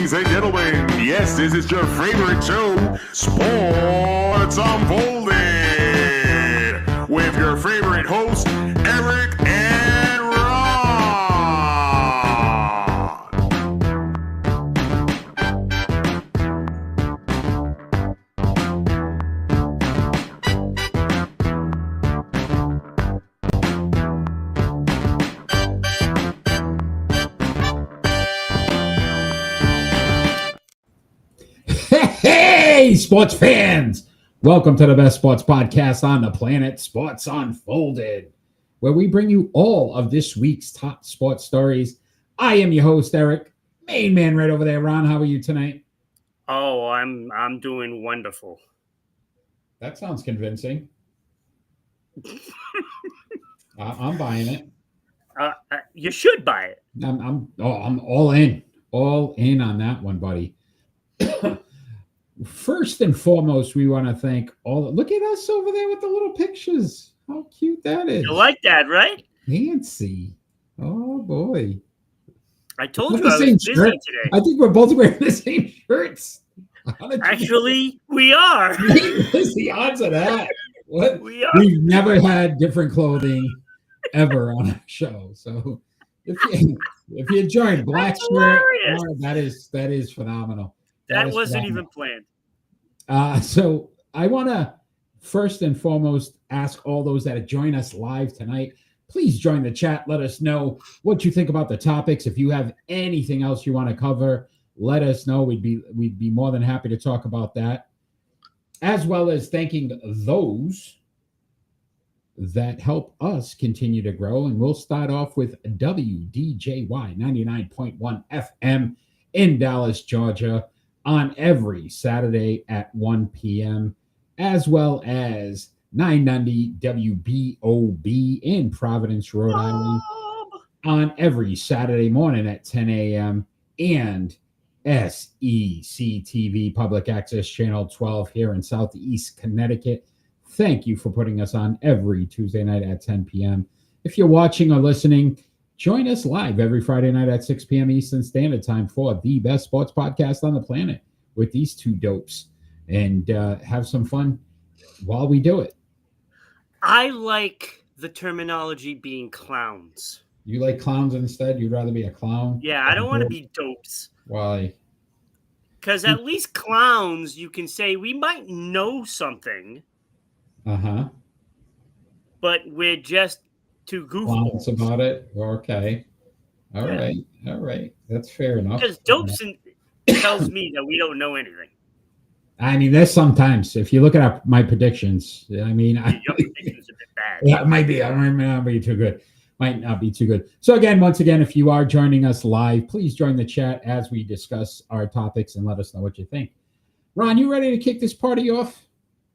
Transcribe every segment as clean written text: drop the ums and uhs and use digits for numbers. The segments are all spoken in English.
Ladies and gentlemen, yes, this is your favorite show, Sports Unfolded, with your favorite hosts, Eric and Ron. Hey, sports fans! Welcome to the best sports podcast on the planet, Sports Unfolded, where we bring you all of this week's top sports stories. I am your host, Eric. Main man right over there. Ron, how are you tonight? Oh, I'm doing wonderful. That sounds convincing. I'm buying it. You should buy it. I'm all in on that one, buddy. First and foremost, we want to thank look at us over there with the little pictures. How cute that is. You like that, right? Nancy. Oh boy. I told you I was busy today. I think we're both wearing the same shirts. Actually, we are. What's the odds of that? What? We are. We've never had different clothing ever on our show. So if you join black shirt, that is phenomenal. That wasn't even planned. So I want to first and foremost ask all those that join us live tonight, please join the chat. Let us know what you think about the topics. If you have anything else you want to cover, let us know. We'd be more than happy to talk about that, as well as thanking those that help us continue to grow. And we'll start off with WDJY 99.1 FM in Dallas, Georgia, on every Saturday at 1 p.m., as well as 990 WBOB in Providence, Rhode Island, on every Saturday morning at 10 a.m., and SECTV Public Access Channel 12 here in Southeast Connecticut. Thank you for putting us on every Tuesday night at 10 p.m. If you're watching or listening, join us live every Friday night at 6 p.m. Eastern Standard Time for the best sports podcast on the planet with these two dopes, and have some fun while we do it. I like the terminology being clowns. You like clowns instead? You'd rather be a clown? Yeah, I don't want to be dopes. Why? Because at least clowns, you can say we might know something. Uh-huh. But we're just too goofballs about it. Okay. All right. That's fair enough. Because dopes tells me that we don't know anything. I mean, there's sometimes, if you look at my predictions, I mean, your predictions are a bit bad. Yeah, it might be. I might not be too good. Might not be too good. So once again, if you are joining us live, please join the chat as we discuss our topics and let us know what you think. Ron, you ready to kick this party off?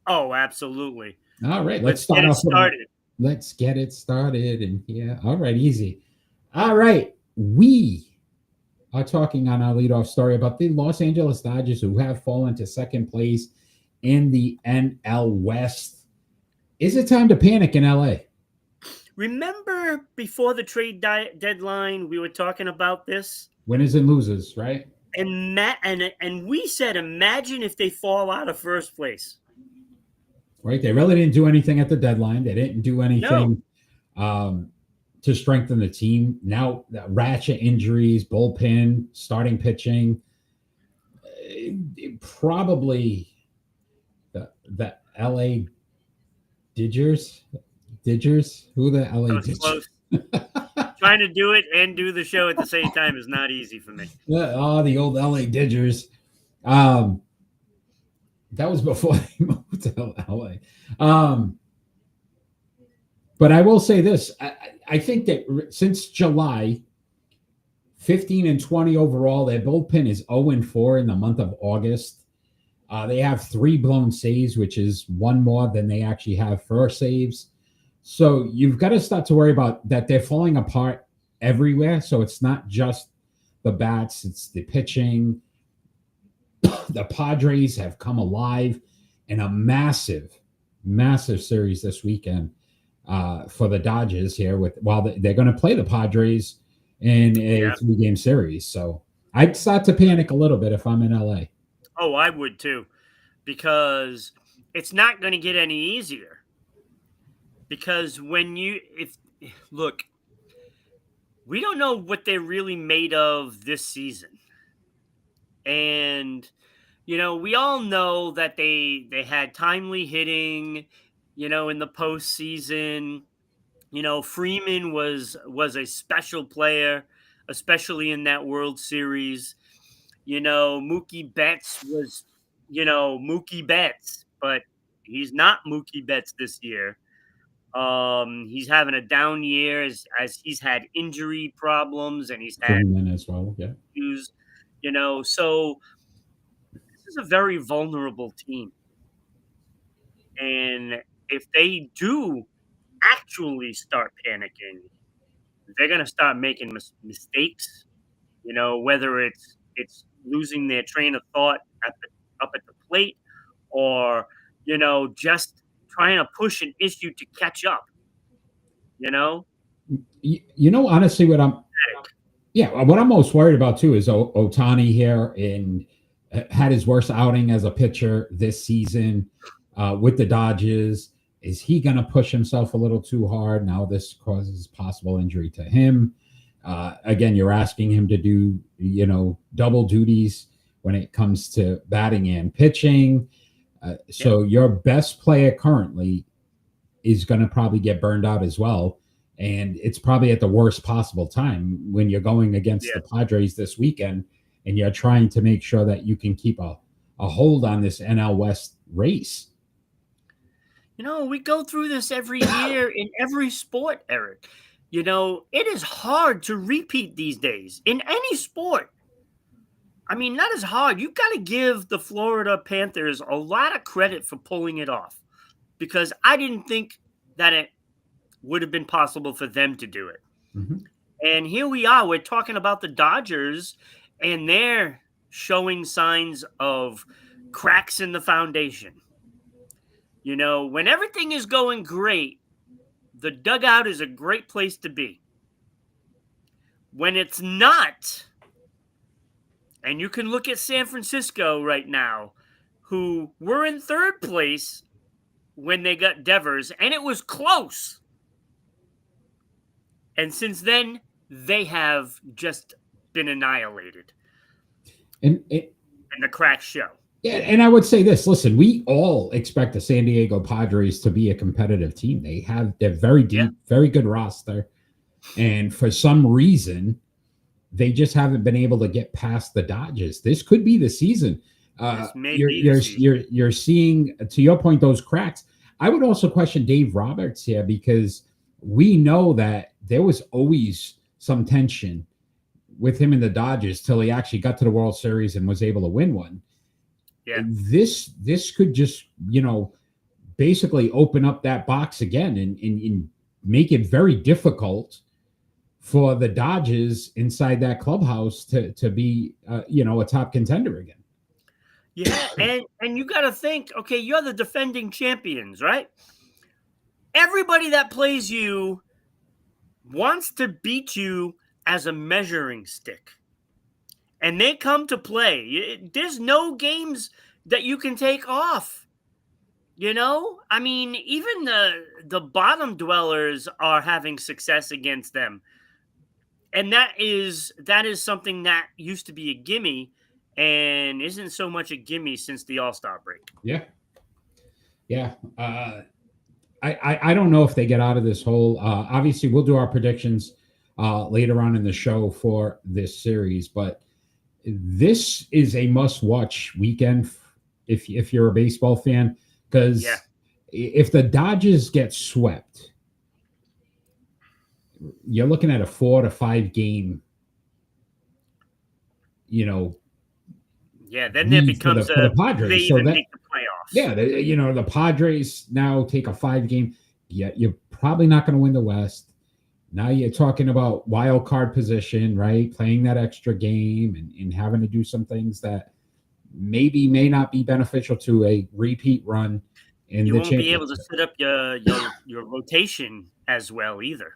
Oh, absolutely. All right. Let's get it started. Let's get it started. And yeah, all right, easy. All right. We are talking on our leadoff story about the Los Angeles Dodgers, who have fallen to second place in the NL West. Is it time to panic in LA? Remember before the trade deadline, we were talking about this? Winners and losers, right? And we said, imagine if they fall out of first place. Right. They really didn't do anything at the deadline. They didn't do anything to strengthen the team. Now, ratchet injuries, bullpen, starting pitching, probably the LA Dodgers. Who are the LA Dodgers? Trying to do it and do the show at the same time is not easy for me. The old LA Dodgers. That was before they moved to LA. But I will say this. I think that since July, 15-20 overall, their bullpen is 0-4 in the month of August. They have 3 blown saves, which is one more than they actually have for saves. So you've got to start to worry about that. They're falling apart everywhere. So it's not just the bats, it's the pitching. The Padres have come alive in a massive series this weekend for the Dodgers here. They're going to play the Padres in a 3-game series. So I'd start to panic a little bit if I'm in LA. Oh, I would too, because it's not going to get any easier. Because if look, we don't know what they're really made of this season. And we all know that they had timely hitting, in the postseason. Freeman was a special player, especially in that World Series. Mookie Betts was, Mookie Betts, but he's not Mookie Betts this year. He's having a down year as he's had injury problems and he's had Freeman as well. Yeah. issues. So this is a very vulnerable team, and if they do actually start panicking, they're gonna start making mistakes. Whether it's losing their train of thought up at the plate, or just trying to push an issue to catch up. Honestly, what I'm most worried about too is Otani here, and had his worst outing as a pitcher this season with the Dodgers. Is he going to push himself a little too hard? Now this causes possible injury to him. Again, you're asking him to do, double duties when it comes to batting and pitching. So your best player currently is going to probably get burned out as well. And it's probably at the worst possible time when you're going against the Padres this weekend and you're trying to make sure that you can keep a hold on this NL West race. We go through this every year in every sport, Eric. It is hard to repeat these days in any sport. I mean, not as hard. You've got to give the Florida Panthers a lot of credit for pulling it off, because I didn't think that it would have been possible for them to do it. Mm-hmm. And here we are. We're talking about the Dodgers, and they're showing signs of cracks in the foundation. When everything is going great, the dugout is a great place to be. When it's not, and you can look at San Francisco right now, who were in third place when they got Devers, and it was close. And since then, they have just been annihilated. And the cracks show. Yeah, and I would say this. Listen, we all expect the San Diego Padres to be a competitive team. They're very deep, very good roster. And for some reason, they just haven't been able to get past the Dodgers. This could be the season. You're seeing, to your point, those cracks. I would also question Dave Roberts here, because we know that there was always some tension with him and the Dodgers till he actually got to the World Series and was able to win one. Yeah. This could just, basically open up that box again and make it very difficult for the Dodgers inside that clubhouse to be, a top contender again. Yeah, and you got to think, okay, you're the defending champions, right? Everybody that plays you wants to beat you as a measuring stick. And they come to play. There's no games that you can take off. I mean, even the bottom dwellers are having success against them. And that is something that used to be a gimme and isn't so much a gimme since the All-Star break. Yeah. Yeah. I don't know if they get out of this hole. Obviously, we'll do our predictions later on in the show for this series, but this is a must-watch weekend if you're a baseball fan, because if the Dodgers get swept, you're looking at a 4 to 5 game, then it becomes for the Padres. They even make the playoffs. Yeah, the Padres now take a 5 game. Yeah, you're probably not going to win the West. Now you're talking about wild card position, right? Playing that extra game and having to do some things that may not be beneficial to a repeat run. You won't be able to set up your rotation as well either.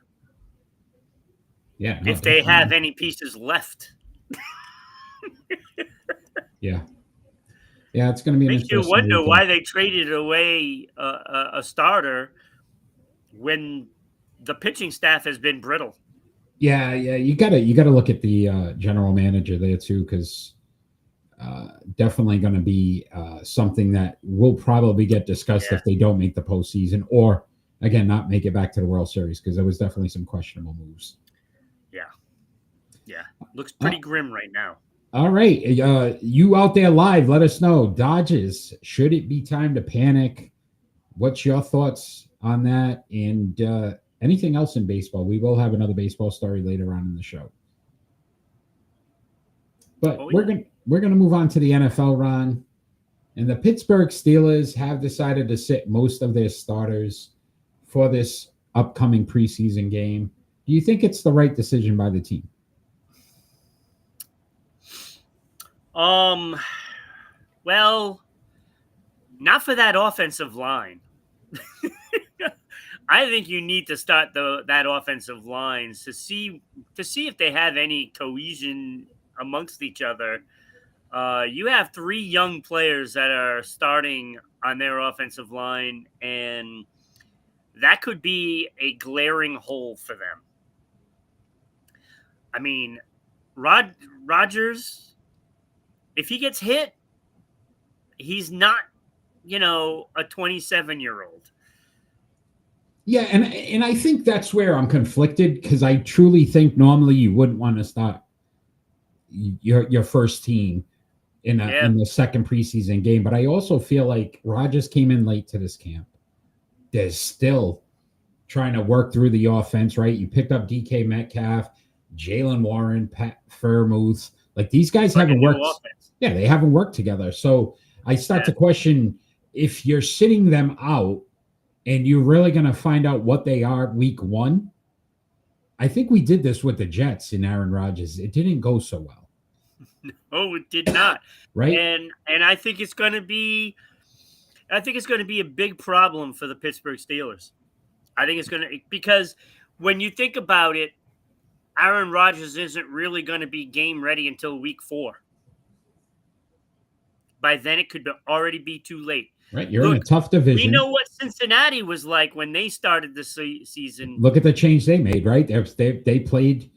Yeah. If they have any pieces left. Yeah. Yeah, it's going to be an Makes you interesting wonder weekend. why they traded away a starter when the pitching staff has been brittle. Yeah, you gotta look at the general manager there too, because definitely going to be something that will probably get discussed Yeah. if they don't make the postseason, or again not make it back to the World Series, because there was definitely some questionable moves. Yeah. Looks Uh, pretty grim right now. all right, you out there live, let us know. Dodgers, should it be time to panic? What's your thoughts on that? And anything else in baseball? We will have another baseball story later on in the show. But Oh, we're yeah. gonna move on to the NFL, Ron. And the Pittsburgh Steelers have decided to sit most of their starters for this upcoming preseason game. Do you think it's the right decision by the team? Well, not for that offensive line. I think you need to start that offensive lines to see if they have any cohesion amongst each other. You have three young players that are starting on their offensive line, and that could be a glaring hole for them. I mean, Rodgers, if he gets hit, he's not, a 27-year-old. Yeah, and I think that's where I'm conflicted, because I truly think normally you wouldn't want to start your first team Yeah, in the second preseason game, but I also feel like Rodgers came in late to this camp. There's still trying to work through the offense, right? You picked up DK Metcalf, Jalen Warren, Pat Fairmouth. Like, these guys like a haven't new worked. offense. Yeah, they haven't worked together. So I start Yeah. to question, if you're sitting them out and you're really going to find out what they are week one. I think we did this with the Jets in Aaron Rodgers. It didn't go so well, Oh, it did not. right? And I think it's going to be a big problem for the Pittsburgh Steelers. I think it's going to, because when you think about it, Aaron Rodgers isn't really going to be game ready until week 4. By then, it could already be too late. Right. You're in a Look, tough we division. know what Cincinnati was like when they started the season. Look at the change they made, right? They played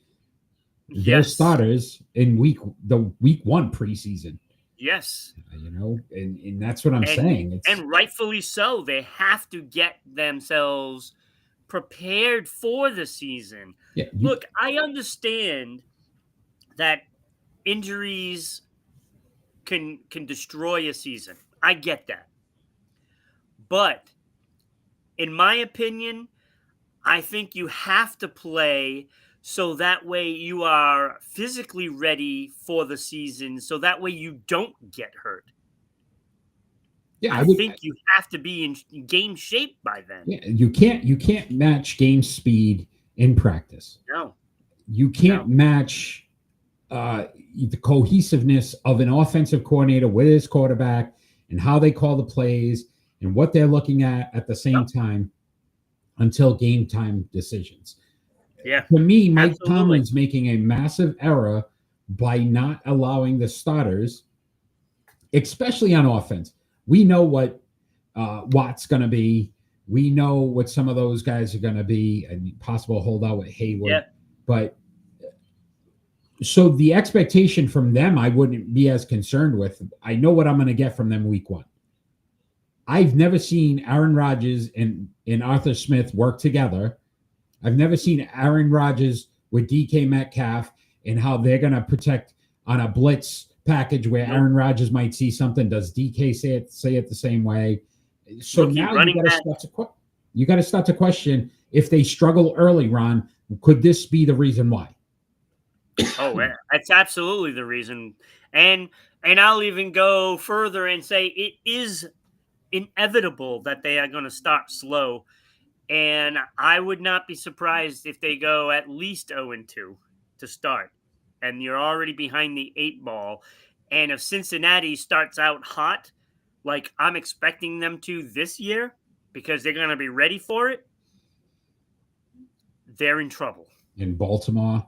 their Yes. starters in week 1 preseason. Yes. And that's what I'm saying. And rightfully so. They have to get themselves prepared for the season. Yeah, Look, I understand that injuries can destroy a season. I get that. But in my opinion, I think you have to play so that way you are physically ready for the season, so that way you don't get hurt. yeah, I think you have to be in game shape by then. Yeah, you can't match game speed in practice. No. You can't match the cohesiveness of an offensive coordinator with his quarterback and how they call the plays and what they're looking at the same time until game time decisions. Yeah. To me, Mike absolutely. Tomlin's making a massive error by not allowing the starters, especially on offense. We know what Watt's going to be. We know what some of those guys are going to be, and possible holdout with Hayward. Yeah. But so the expectation from them, I wouldn't be as concerned with. I know what I'm going to get from them week 1. I've never seen Aaron Rodgers and Arthur Smith work together. I've never seen Aaron Rodgers with DK Metcalf and how they're going to protect on a blitz package where Aaron Rodgers might see something. Does DK say it the same way? So now you got to start to question, if they struggle early, Ron, could this be the reason why? Oh, that's absolutely the reason. And I'll even go further and say it is inevitable that they are going to start slow. And I would not be surprised if they go at least 0-2 to start. And you're already behind the 8 ball. And if Cincinnati starts out hot, like I'm expecting them to this year, because they're going to be ready for it, they're in trouble. In Baltimore,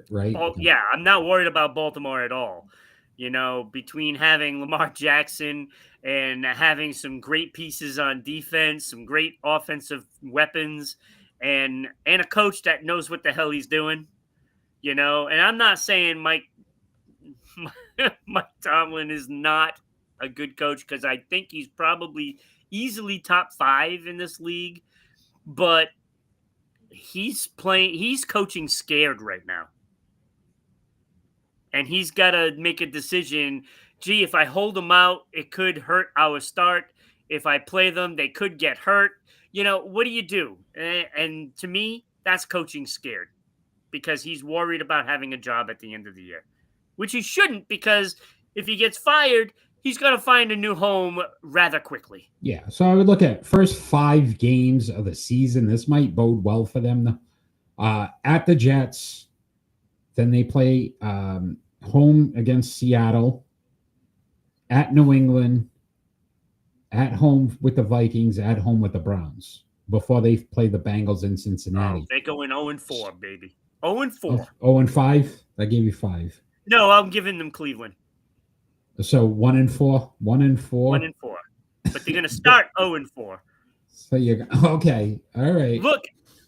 right? Oh, yeah, I'm not worried about Baltimore at all. Between having Lamar Jackson and having some great pieces on defense, some great offensive weapons, and a coach that knows what the hell he's doing, and I'm not saying Mike Tomlin is not a good coach, because I think he's probably easily top 5 in this league, but he's coaching scared right now. And he's got to make a decision. Gee, if I hold them out, it could hurt our start. If I play them, they could get hurt. What do you do? And to me, that's coaching scared, because he's worried about having a job at the end of the year, which he shouldn't, because if he gets fired, he's going to find a new home rather quickly. Yeah. So I would look at first 5 games of the season. This might bode well for them. At the Jets, then they play home against Seattle, at New England, at home with the Vikings, at home with the Browns, before they play the Bengals in Cincinnati. Oh, they're going 0-4, baby. 0-4. 0-5? I gave you 5. No, I'm giving them Cleveland. So 1-4, 1-4, 1-4. But they're going to start 0-4. So you okay? All right. Look,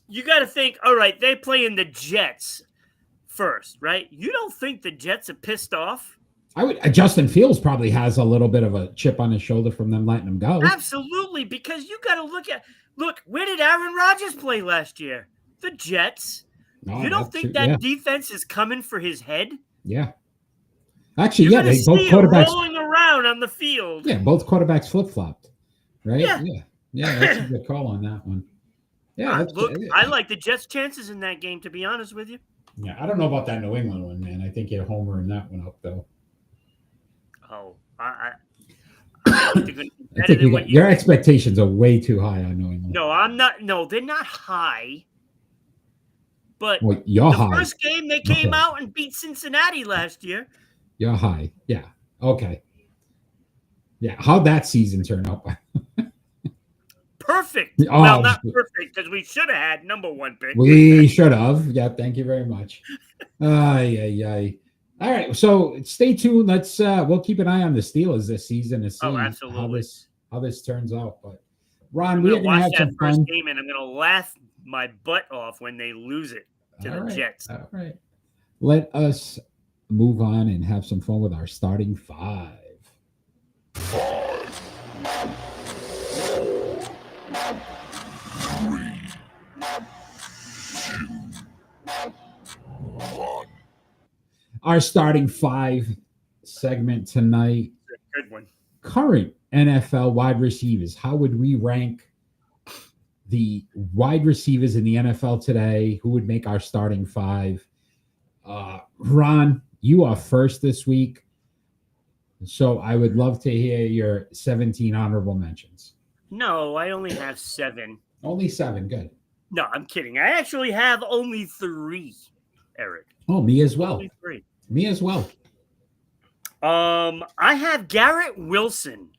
you got to think. All right, they play in the Jets first, right? You don't think the Jets are pissed off? Justin Fields probably has a little bit of a chip on his shoulder from them letting him go. Absolutely, because you got to look. Where did Aaron Rodgers play last year? The Jets. You don't think that defense is coming for his head? Yeah. Actually, they both quarterbacks rolling around on the field. Yeah, both quarterbacks flip-flopped, right? Yeah. That's a good call on that one. Yeah, I like the Jets' chances in that game, to be honest with you. Yeah, I don't know about that New England one, man. I think you're homering that one up, though. Oh, I think your expectations are way too high on New England. No, I'm not. No, they're not high. But you're high. The first game they came out and beat Cincinnati last year. You're high. Yeah. Okay. Yeah. How'd that season turn out? Perfect. Well, not perfect, because we should have had number 1 pick. We should have. Yeah. Thank you very much. Ay. All right. So stay tuned. We'll keep an eye on the Steelers this season and see how this turns out. But Ron, we're going to have some fun. Game, and I'm going to laugh my butt off when they lose it to the Jets. All right. Let us move on and have some fun with our starting 5. 5, 4, 3, 2, 1. Our starting 5 segment tonight. Good one. Current NFL wide receivers. How would we rank the wide receivers in the NFL today? Who would make our starting 5? Ron, you are first this week. So I would love to hear your 17 honorable mentions. No, I only have 7. Only 7. Good. No, I'm kidding. I actually have only 3, Eric. Oh, me as well. Only 3. Me as well. I have Garrett Wilson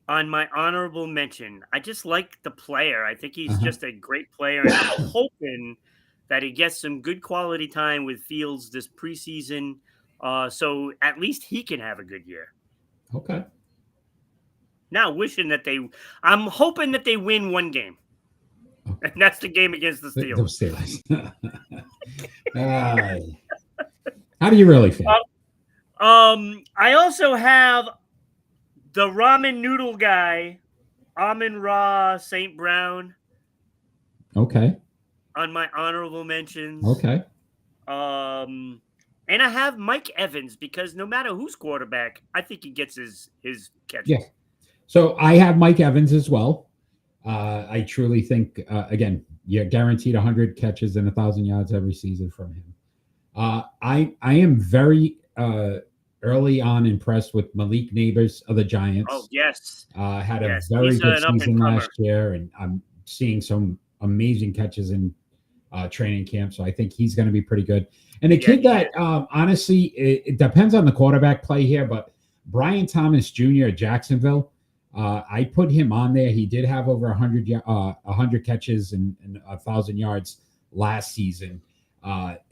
on my honorable mention. I just like the player. I think he's just a great player, and I'm hoping that he gets some good quality time with Fields this preseason, so at least he can have a good year. Okay. Now, I'm hoping that they win 1 game, and that's the game against the Steelers. How do you really feel? I also have the ramen noodle guy, Amon-Ra St. Brown. Okay. On my honorable mentions. Okay. And I have Mike Evans, because no matter who's quarterback, I think he gets his catches. Yeah. So I have Mike Evans as well. I truly think, again, you're guaranteed 100 catches and 1,000 yards every season from him. I am very early on impressed with Malik Neighbors of the Giants. Oh, yes. Had a very good season last year, and I'm seeing some amazing catches in training camp. So I think he's going to be pretty good. And a kid that, honestly, it depends on the quarterback play here, but Brian Thomas Jr. at Jacksonville, I put him on there. He did have over 100 catches and 1,000 yards last season.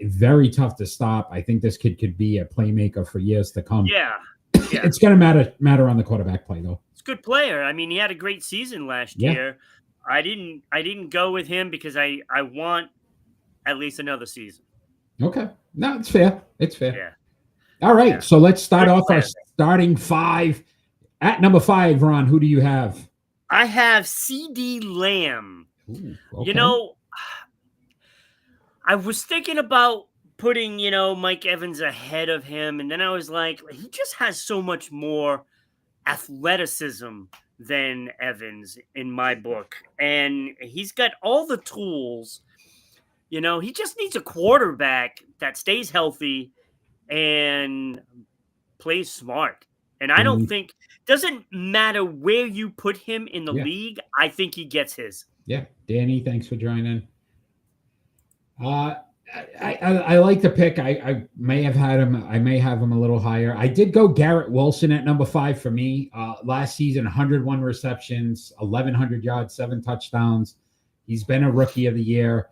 Very tough to stop. I think this kid could be a playmaker for years to come. Yeah. It's going to matter on the quarterback play, though. It's a good player. I mean, he had a great season last year. I didn't go with him because I want at least another season. Okay. No, it's fair. It's fair. Yeah. All right. Yeah. So let's start Good off player. our starting five. At number 5, Ron, who do you have? I have CD Lamb. Ooh, okay. You know, I was thinking about putting, Mike Evans ahead of him. And then I was like, he just has so much more athleticism than Evans in my book. And he's got all the tools. He just needs a quarterback that stays healthy and plays smart. And I don't think, doesn't matter where you put him in the league, I think he gets his. Yeah. Danny, thanks for joining. I like the pick. I may have had him. I may have him a little higher. I did go Garrett Wilson at number 5 for me. Last season, 101 receptions, 1,100 yards, 7 touchdowns. He's been a rookie of the year.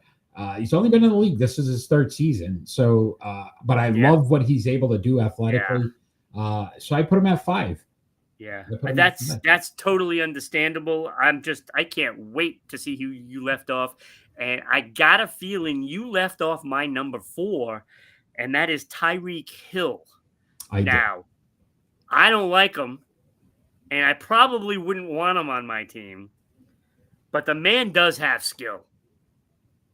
He's only been in the league. This is his 3rd season. So, but I love what he's able to do athletically. So I put him at 5. Yeah, that's totally understandable. I can't wait to see who you left off. And I got a feeling you left off my number 4, and that is Tyreek Hill. I don't like him, and I probably wouldn't want him on my team, but the man does have skill.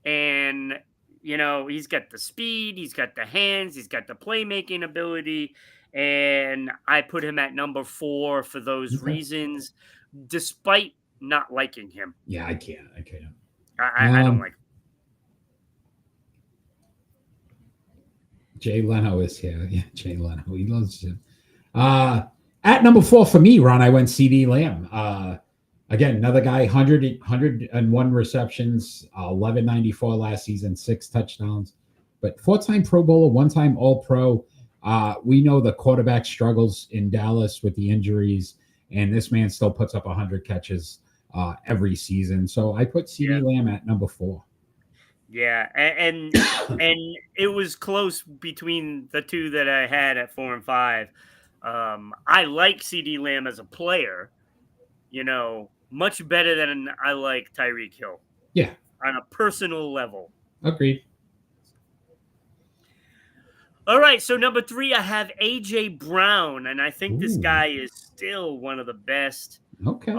And, he's got the speed, he's got the hands, he's got the playmaking ability, and I put him at number 4 for those reasons, despite not liking him. Yeah, I can't. I don't like him. Jay Leno is here. Yeah, Jay Leno. He loves him. At number 4 for me, Ron, I went CD Lamb. Again, another guy, 101 receptions, 1194 last season, 6 touchdowns. But 4-time Pro Bowler, 1-time All-Pro. We know the quarterback struggles in Dallas with the injuries, and this man still puts up 100 catches every season. So I put CD Lamb at number 4. Yeah, and it was close between the two that I had at 4 and 5. I like CD Lamb as a player, much better than I like Tyreek Hill. Yeah. On a personal level. Agreed. All right, so number 3, I have A.J. Brown, and I think this guy is still one of the best. Okay.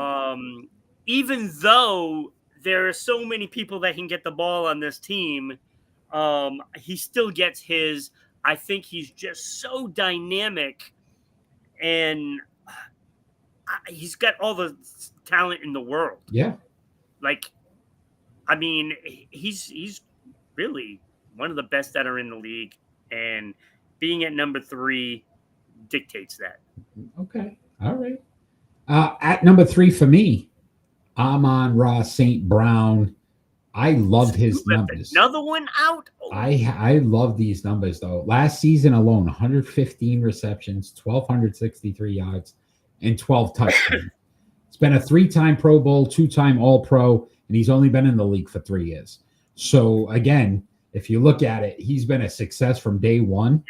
Even though there are so many people that can get the ball on this team, he still gets his. I think he's just so dynamic, and he's got all the talent in the world. Yeah. He's really one of the best that are in the league, and being at number 3 dictates that. Okay. All right. At number 3 for me, Amon-Ra St. Brown. I love his numbers. Another one out. Oh. I love these numbers, though. Last season alone, 115 receptions, 1,263 yards, and 12 touchdowns. It's been a 3-time Pro Bowl, 2-time All-Pro, and he's only been in the league for 3 years. So, again, if you look at it, he's been a success from day one.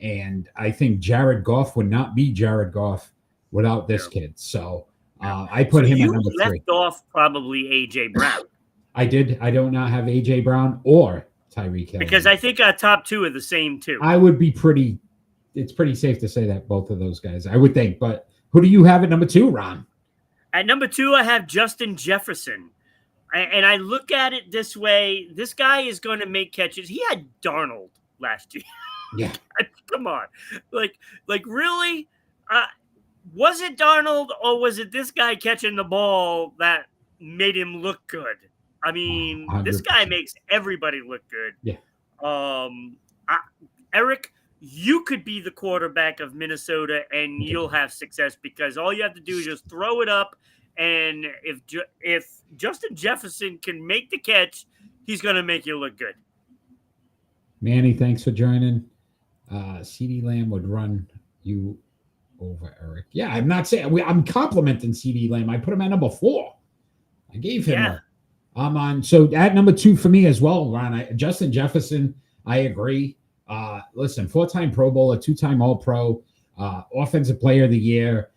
Yeah. And I think Jared Goff would not be Jared Goff without this kid. So I put him at number 3. You left off probably A.J. Brown. I did. I do not have A.J. Brown or Tyreek Hill. Because I think our top 2 are the same, too. I would be it's pretty safe to say that both of those guys, I would think. But who do you have at number 2, Ron? At number 2, I have Justin Jefferson. And I look at it this way. This guy is going to make catches. He had Darnold last year. Yeah. Come on. Like really? Was it Darnold or was it this guy catching the ball that made him look good? I mean, 100%. This guy makes everybody look good. Yeah. Eric, you could be the quarterback of Minnesota and you'll have success because all you have to do is just throw it up. And if Justin Jefferson can make the catch, he's going to make you look good. Manny, thanks for joining. CD Lamb would run you over, Eric. Yeah, I'm not saying I'm complimenting CD Lamb. I put him at number 4. I gave him. I'm on. So at number 2 for me as well, Ron. Justin Jefferson. I agree. Listen, 4-time Pro Bowler, 2-time All-Pro, Offensive Player of the Year.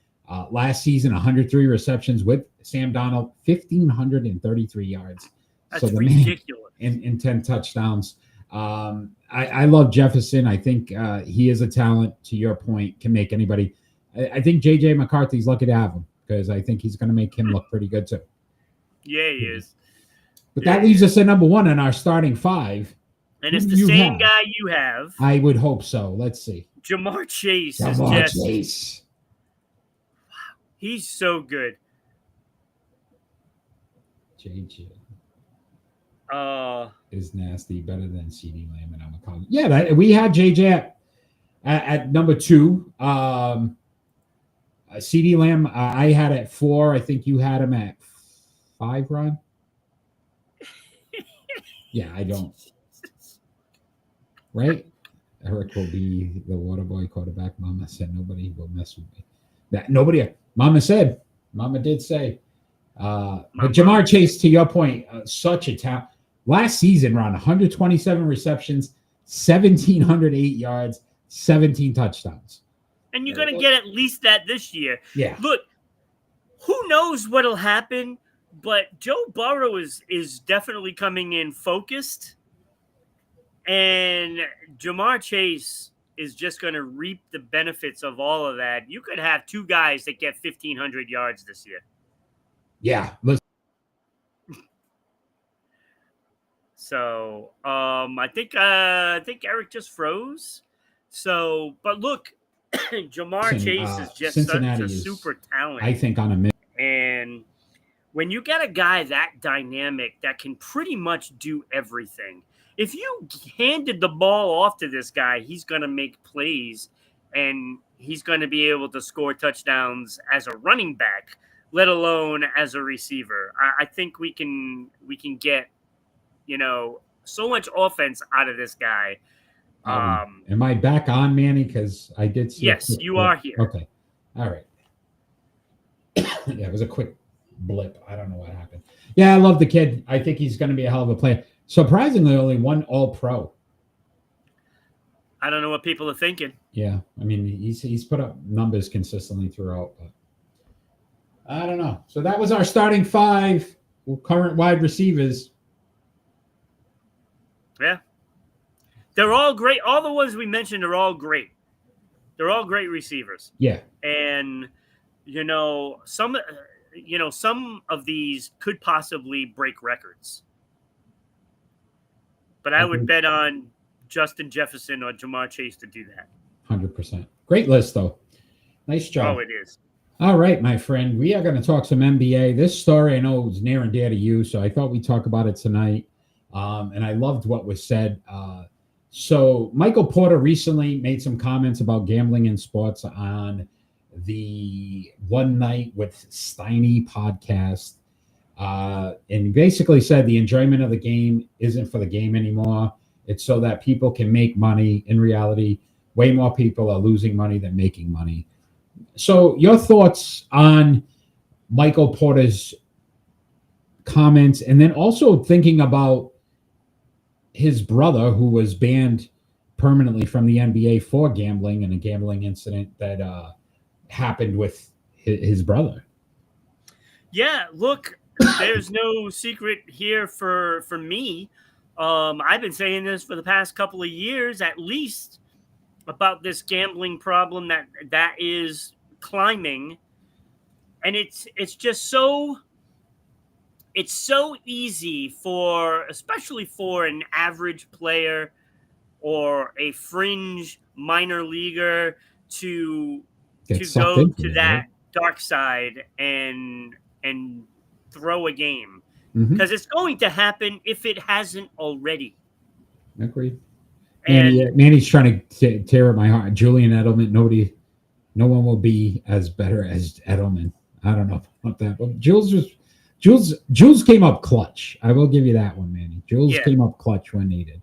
Last season, 103 receptions with Sam Darnold, 1,533 yards. That's ridiculous. In 10 touchdowns. I love Jefferson. I think he is a talent, to your point, can make anybody. I think J.J. McCarthy's lucky to have him because I think he's going to make him look pretty good too. Yeah, he is. But that leaves us at number 1 in our starting 5. And it's the same guy you have. I would hope so. Let's see. Jamar Chase Chase. Wow, he's so good. JJ. Uh, is nasty, better than CeeDee Lamb and I'm yeah, we had JJ at number 2. CeeDee Lamb, I had at 4. I think you had him at 5, Ron. Yeah, I don't. Right? Eric will be the Waterboy quarterback. Mama said nobody will mess with me. That nobody. Mama did say. But Jamar Chase, to your point, such a talent. Last season, Ron, 127 receptions, 1,708 yards, 17 touchdowns. And you're going to get at least that this year. Yeah. Look, who knows what'll happen, but Joe Burrow is definitely coming in focused. And Jamar Chase is just going to reap the benefits of all of that. You could have 2 guys that get 1,500 yards this year. Yeah. Listen. So I think Eric just froze. So, but look, Jamar Chase is just Cincinnati such a super talent. I think on a minute. And when you get a guy that dynamic that can pretty much do everything, if you handed the ball off to this guy, he's going to make plays and he's going to be able to score touchdowns as a running back, let alone as a receiver. I think we can get, so much offense out of this guy. Am I back on, Manny? Because I did see. Yes, you are here. Okay. All right. Yeah, it was a quick blip. I don't know what happened. Yeah, I love the kid. I think he's going to be a hell of a player. Surprisingly, only 1 All-Pro. I don't know what people are thinking. Yeah, I mean, he's put up numbers consistently throughout, but I don't know. So that was our starting 5 current wide receivers. Yeah. They're all great. All the ones we mentioned are all great. They're all great receivers. Yeah. And, some of these could possibly break records. But I would bet on Justin Jefferson or Jamar Chase to do that. 100%. Great list, though. Nice job. Oh, it is. All right, my friend. We are going to talk some NBA. This story I know is near and dear to you, so I thought we'd talk about it tonight. And I loved what was said. So Michael Porter recently made some comments about gambling in sports on the One Night with Steiny podcast. And he basically said the enjoyment of the game isn't for the game anymore. It's so that people can make money. In reality, way more people are losing money than making money. So your thoughts on Michael Porter's comments, and then also thinking about his brother, who was banned permanently from the NBA for gambling and a gambling incident that happened with his brother. Yeah, look, there's no secret here for me. I've been saying this for the past couple of years, at least, about this gambling problem that is climbing, and it's just so easy especially for an average player or a fringe minor leaguer to go to that dark side and throw a game, because it's going to happen if it hasn't already. Agreed. And Manny's trying to tear at my heart. Julian Edelman, no one will be as better as Edelman. I don't know about that, but Jules came up clutch. I will give you that one, Manny. Jules came up clutch when needed.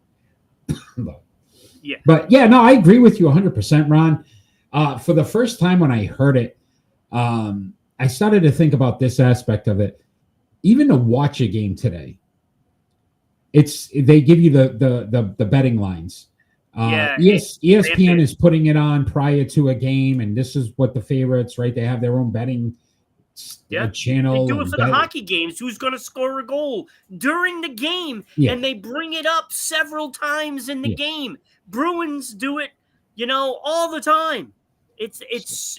But I agree with you 100%, Ron. For the first time when I heard it, I started to think about this aspect of it. Even to watch a game today, they give you the betting lines. Yeah, ESPN is putting it on prior to a game, and this is what the favorites, right? They have their own betting channel. They do it for the hockey games. Who's going to score a goal during the game? Yeah. And they bring it up several times in the game. Bruins do it, all the time. It's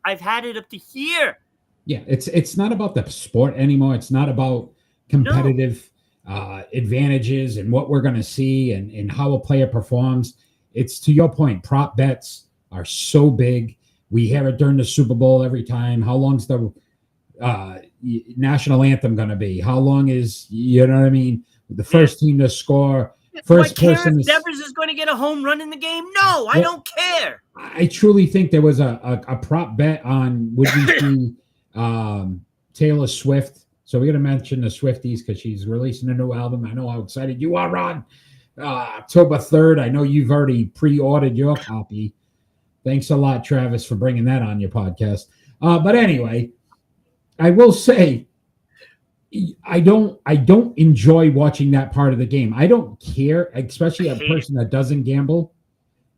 I've had it up to here. Yeah, it's not about the sport anymore. It's not about competitive advantages and what we're going to see and how a player performs. It's, to your point, prop bets are so big. We hear it during the Super Bowl every time. How long's the national anthem going to be? How long is, you know what I mean, the first team to score? First person. Devers is going to get a home run in the game? No, I don't care. I truly think there was a prop bet on would we see Taylor Swift. So we're going to mention the Swifties because she's releasing a new album. I know how excited you are, Ron. October 3rd. I know you've already pre-ordered your copy. Thanks a lot, Travis, for bringing that on your podcast. But anyway, I will say I don't enjoy watching that part of the game. I don't care, especially a person that doesn't gamble,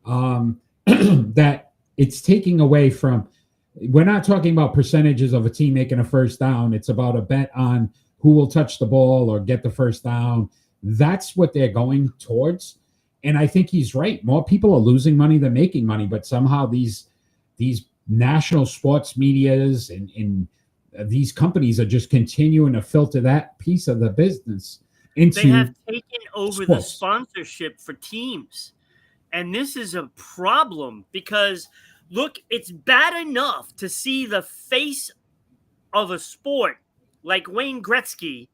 that it's taking away from. We're not talking about percentages of a team making a first down. It's about a bet on who will touch the ball or get the first down. That's what they're going towards. And I think he's right. More people are losing money than making money, but somehow these national sports medias and these companies are just continuing to filter that piece of the business into. They have taken over sports. The sponsorship for teams. And this is a problem because look, it's bad enough to see the face of a sport like Wayne Gretzky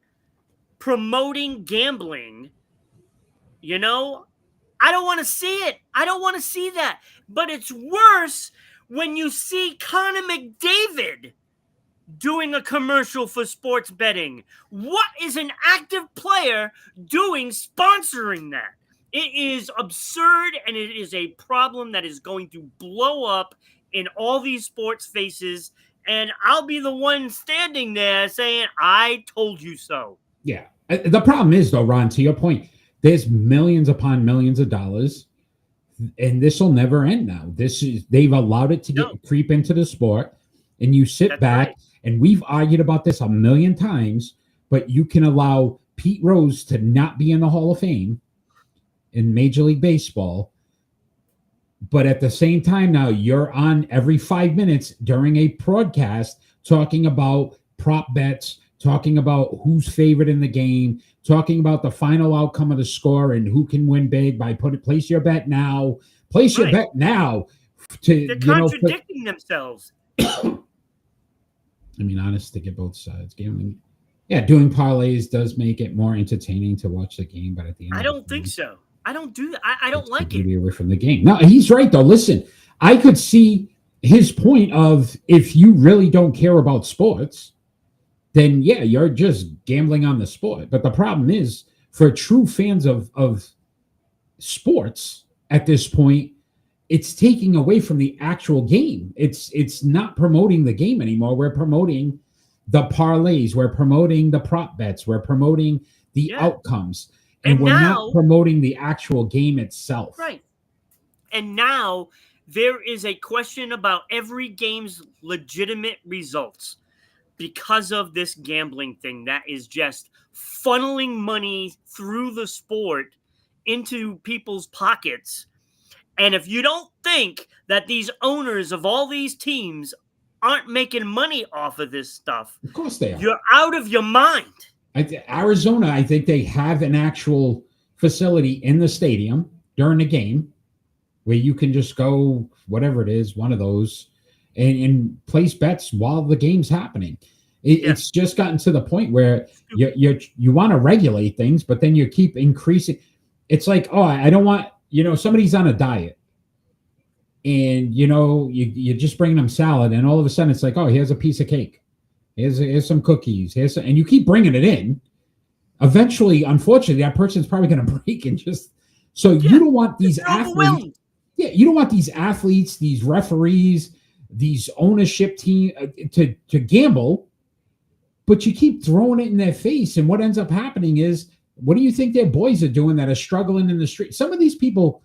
promoting gambling. I don't want to see it. I don't want to see that. But it's worse when you see Connor McDavid doing a commercial for sports betting. What is an active player doing sponsoring that? It is absurd, and it is a problem that is going to blow up in all these sports faces, and I'll be the one standing there saying, I told you so. Yeah. The problem is, though, Ron, to your point, there's millions upon millions of dollars, and this will never end now. They've allowed it to creep into the sport, and you sit back, and we've argued about this a million times, but you can allow Pete Rose to not be in the Hall of Fame in Major League Baseball, but at the same time now you're on every 5 minutes during a broadcast talking about prop bets, talking about who's favored in the game, talking about the final outcome of the score and who can win big by place your bet now. Place your bet now. They're contradicting themselves. I mean, honest to get both sides. Gambling, doing parlays does make it more entertaining to watch the game, but at the end, I don't think so. I don't do that. I don't like it. Away from the game. No, he's right though. Listen, I could see his point of if you really don't care about sports, then you're just gambling on the sport. But the problem is, for true fans of sports at this point, it's taking away from the actual game. It's not promoting the game anymore. We're promoting the parlays. We're promoting the prop bets. We're promoting the outcomes. And we're not promoting the actual game itself. Right. And now there is a question about every game's legitimate results because of this gambling thing that is just funneling money through the sport into people's pockets. And if you don't think that these owners of all these teams aren't making money off of this stuff, of course they are. You're out of your mind. Arizona, I think they have an actual facility in the stadium during the game where you can just go, whatever it is, one of those, and place bets while the game's happening. It's just gotten to the point where you want to regulate things, but then you keep increasing. It's like, I don't want, somebody's on a diet and, you're just bringing them salad and all of a sudden it's like, here's a piece of cake. Here's some cookies. And you keep bringing it in. Eventually, unfortunately, that person's probably going to break and just. So you don't want these athletes. Yeah, you don't want these athletes, these referees, these ownership team to gamble, but you keep throwing it in their face. And what ends up happening is what do you think their boys are doing that are struggling in the street? Some of these people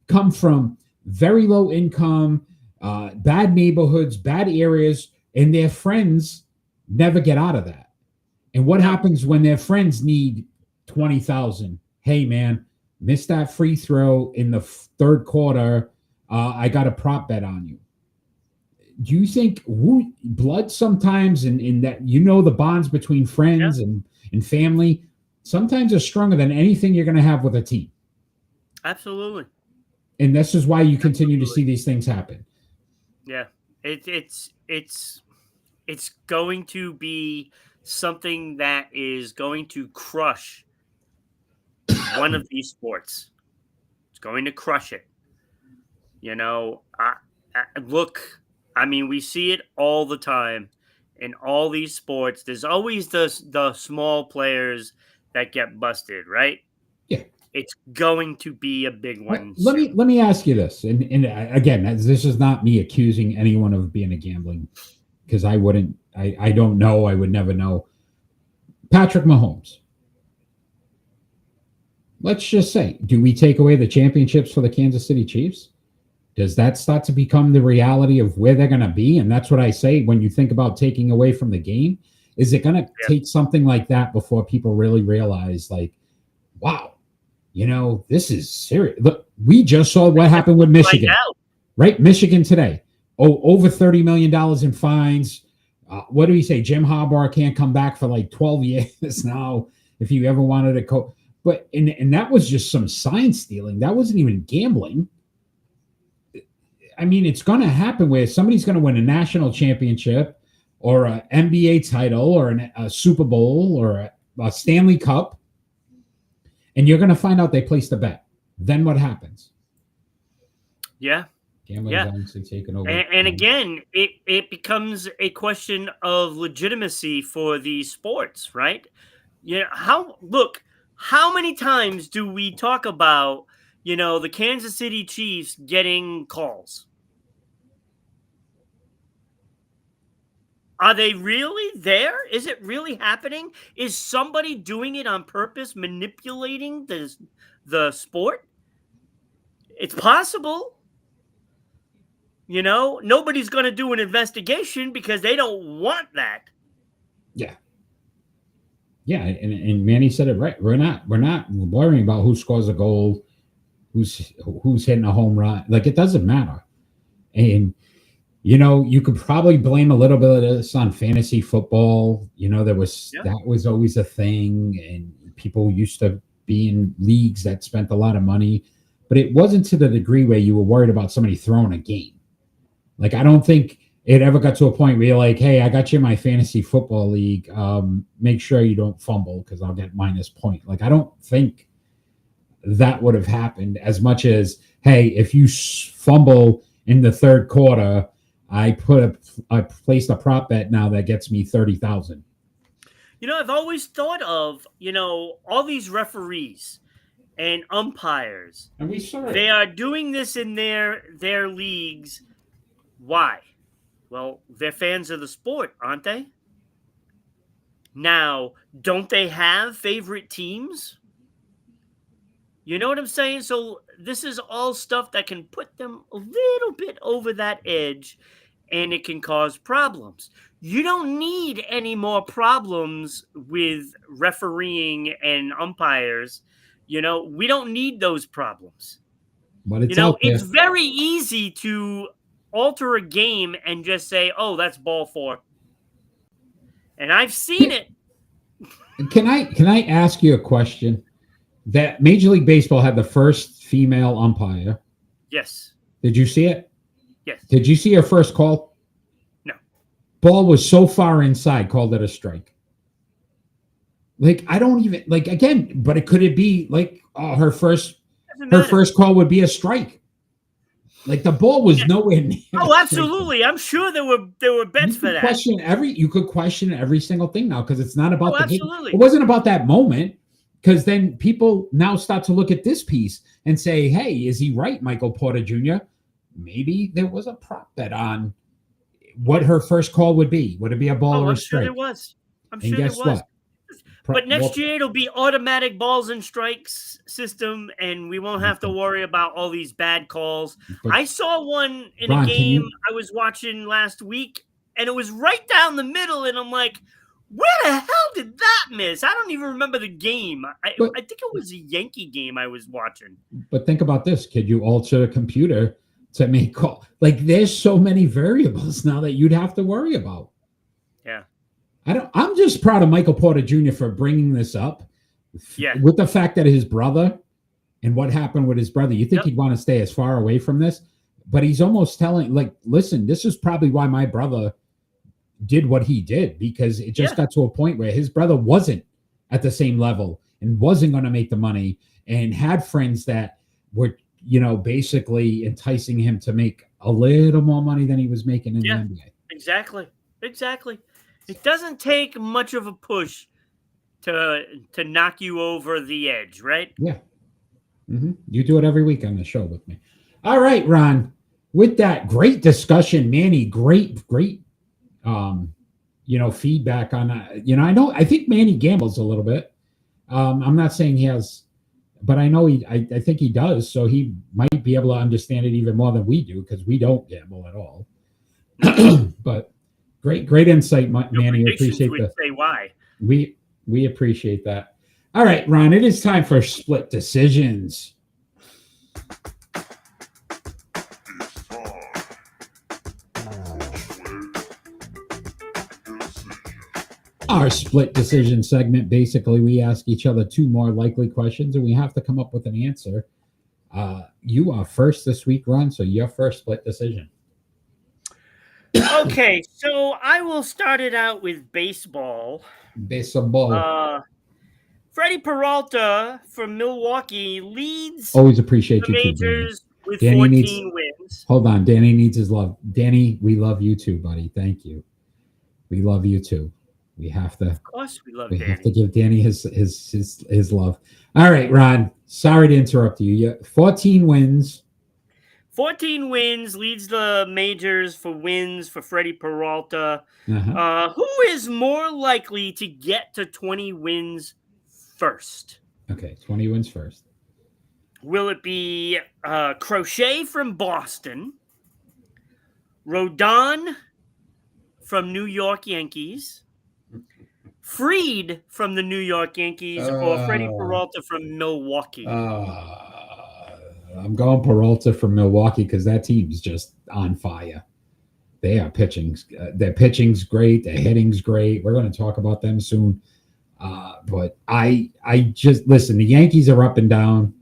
come from very low income, bad neighborhoods, bad areas, and their friends never get out of that. And what happens when their friends need 20,000? Hey man, missed that free throw in the third quarter. I got a prop bet on you. Do you think blood sometimes in that, the bonds between friends and family sometimes are stronger than anything you're going to have with a team? Absolutely. And this is why you continue to see these things happen. Yeah. It's going to be something that is going to crush one of these sports. It's going to crush it. Look, I mean, we see it all the time in all these sports. There's always the small players that get busted, right? Yeah. It's going to be a big one. Let me ask you this, and again, this is not me accusing anyone of being a gambling, because I wouldn't. I don't know. I would never know. Patrick Mahomes. Let's just say, do we take away the championships for the Kansas City Chiefs? Does that start to become the reality of where they're going to be? And that's what I say when you think about taking away from the game. Is it going to take something like that before people really realize, like, wow, this is serious? Look, we just saw what happened with Michigan, right? Michigan today. Over $30 million in fines. What do we say? Jim Harbaugh can't come back for like 12 years now if you ever wanted to coach. But and that was just some sign stealing. That wasn't even gambling. I mean, it's going to happen where somebody's going to win a national championship or an NBA title or a Super Bowl or a Stanley Cup, and you're going to find out they placed a bet. Then what happens? Yeah. Gambling is obviously taken over. And again, it becomes a question of legitimacy for these sports, right? How many times do we talk about, the Kansas City Chiefs getting calls? Are they really there? Is it really happening? Is somebody doing it on purpose, manipulating the sport? It's possible. Nobody's going to do an investigation because they don't want that. Yeah. Yeah, and Manny said it right. We're not worrying about who scores a goal, who's hitting a home run. Like, it doesn't matter. And you could probably blame a little bit of this on fantasy football. That was always a thing, and people used to be in leagues that spent a lot of money, but it wasn't to the degree where you were worried about somebody throwing a game. Like, I don't think it ever got to a point where you're like, hey, I got you in my fantasy football league. Make sure you don't fumble because I'll get minus point. Like, I don't think that would have happened as much as, hey, if you fumble in the third quarter, I placed a prop bet now that gets me 30,000. I've always thought of, all these referees and umpires. And we saw it. They are doing this in their leagues. Why? Well, they're fans of the sport, aren't they? Now, don't they have favorite teams? You know what I'm saying? So this is all stuff that can put them a little bit over that edge, and it can cause problems. You don't need any more problems with refereeing and umpires. We don't need those problems. But it's very easy to alter a game and just say, oh, that's ball 4. And I've seen it. Can I ask you a question? That Major League Baseball had the first female umpire. Yes. Did you see it? Yes. Did you see her first call? No. Ball was so far inside, called it a strike. Like, I don't even, like, again, but could it be like her first call would be a strike? Like, the ball was nowhere near. Oh, absolutely. I'm sure there were bets for that. You could question every single thing now because it's not about the game. Absolutely. It wasn't about that moment, because then people now start to look at this piece and say, hey, is he right, Michael Porter Jr.? Maybe there was a prop bet on what her first call would be. Would it be a ball or a strike? I'm sure there was. Guess what? But next year it'll be automatic balls and strikes system, and we won't have to worry about all these bad calls. But, I saw one in Ron, a game I was watching last week, and it was right down the middle, and I'm like, where the hell did that miss? I don't even remember the game. I think it was a Yankee game I was watching. But think about this. Could you alter a computer to make call? Like, there's so many variables now that you'd have to worry about. Yeah. I'm just proud of Michael Porter Jr. for bringing this up. Yeah. With the fact that his brother and what happened with his brother, you think he'd want to stay as far away from this? But he's almost telling, like, listen, this is probably why my brother did what he did, because it just got to a point where his brother wasn't at the same level and wasn't going to make the money, and had friends that were, basically enticing him to make a little more money than he was making in the NBA. Exactly. It doesn't take much of a push to knock you over the edge, right? Yeah. Mm-hmm. You do it every week on the show with me. All right, Ron. With that great discussion, Manny, great feedback on I think Manny gambles a little bit. I'm not saying he has, but I know I think he does, so he might be able to understand it even more than we do, because we don't gamble at all. But great insight, Manny. We appreciate that. Say why. We appreciate that. All right, Ron, it is time for split decisions. Our split decision segment, basically, we ask each other two more likely questions, and we have to come up with an answer. You are first this week, Ron, so your first split decision. Okay, so I will start it out with baseball. Freddie Peralta from Milwaukee leads always appreciate the you majors too, with Danny 14 wins. Hold on, Danny needs his love. Danny, we love you too, buddy. Thank you. We love you too. We have to. Of course, we love Danny. We have to give Danny his love. All right, Ron. Sorry to interrupt you. 14 wins. 14 wins, leads the majors for wins for Freddie Peralta. Who is more likely to get to 20 wins first? Okay, 20 wins first. Will it be Crochet from Boston, Rodon from New York Yankees, Fried from the New York Yankees, or Freddie Peralta from Milwaukee? I'm going Peralta from Milwaukee, because that team's just on fire. They are pitching. Their pitching's great. Their hitting's great. We're going to talk about them soon. But I just listen. The Yankees are up and down.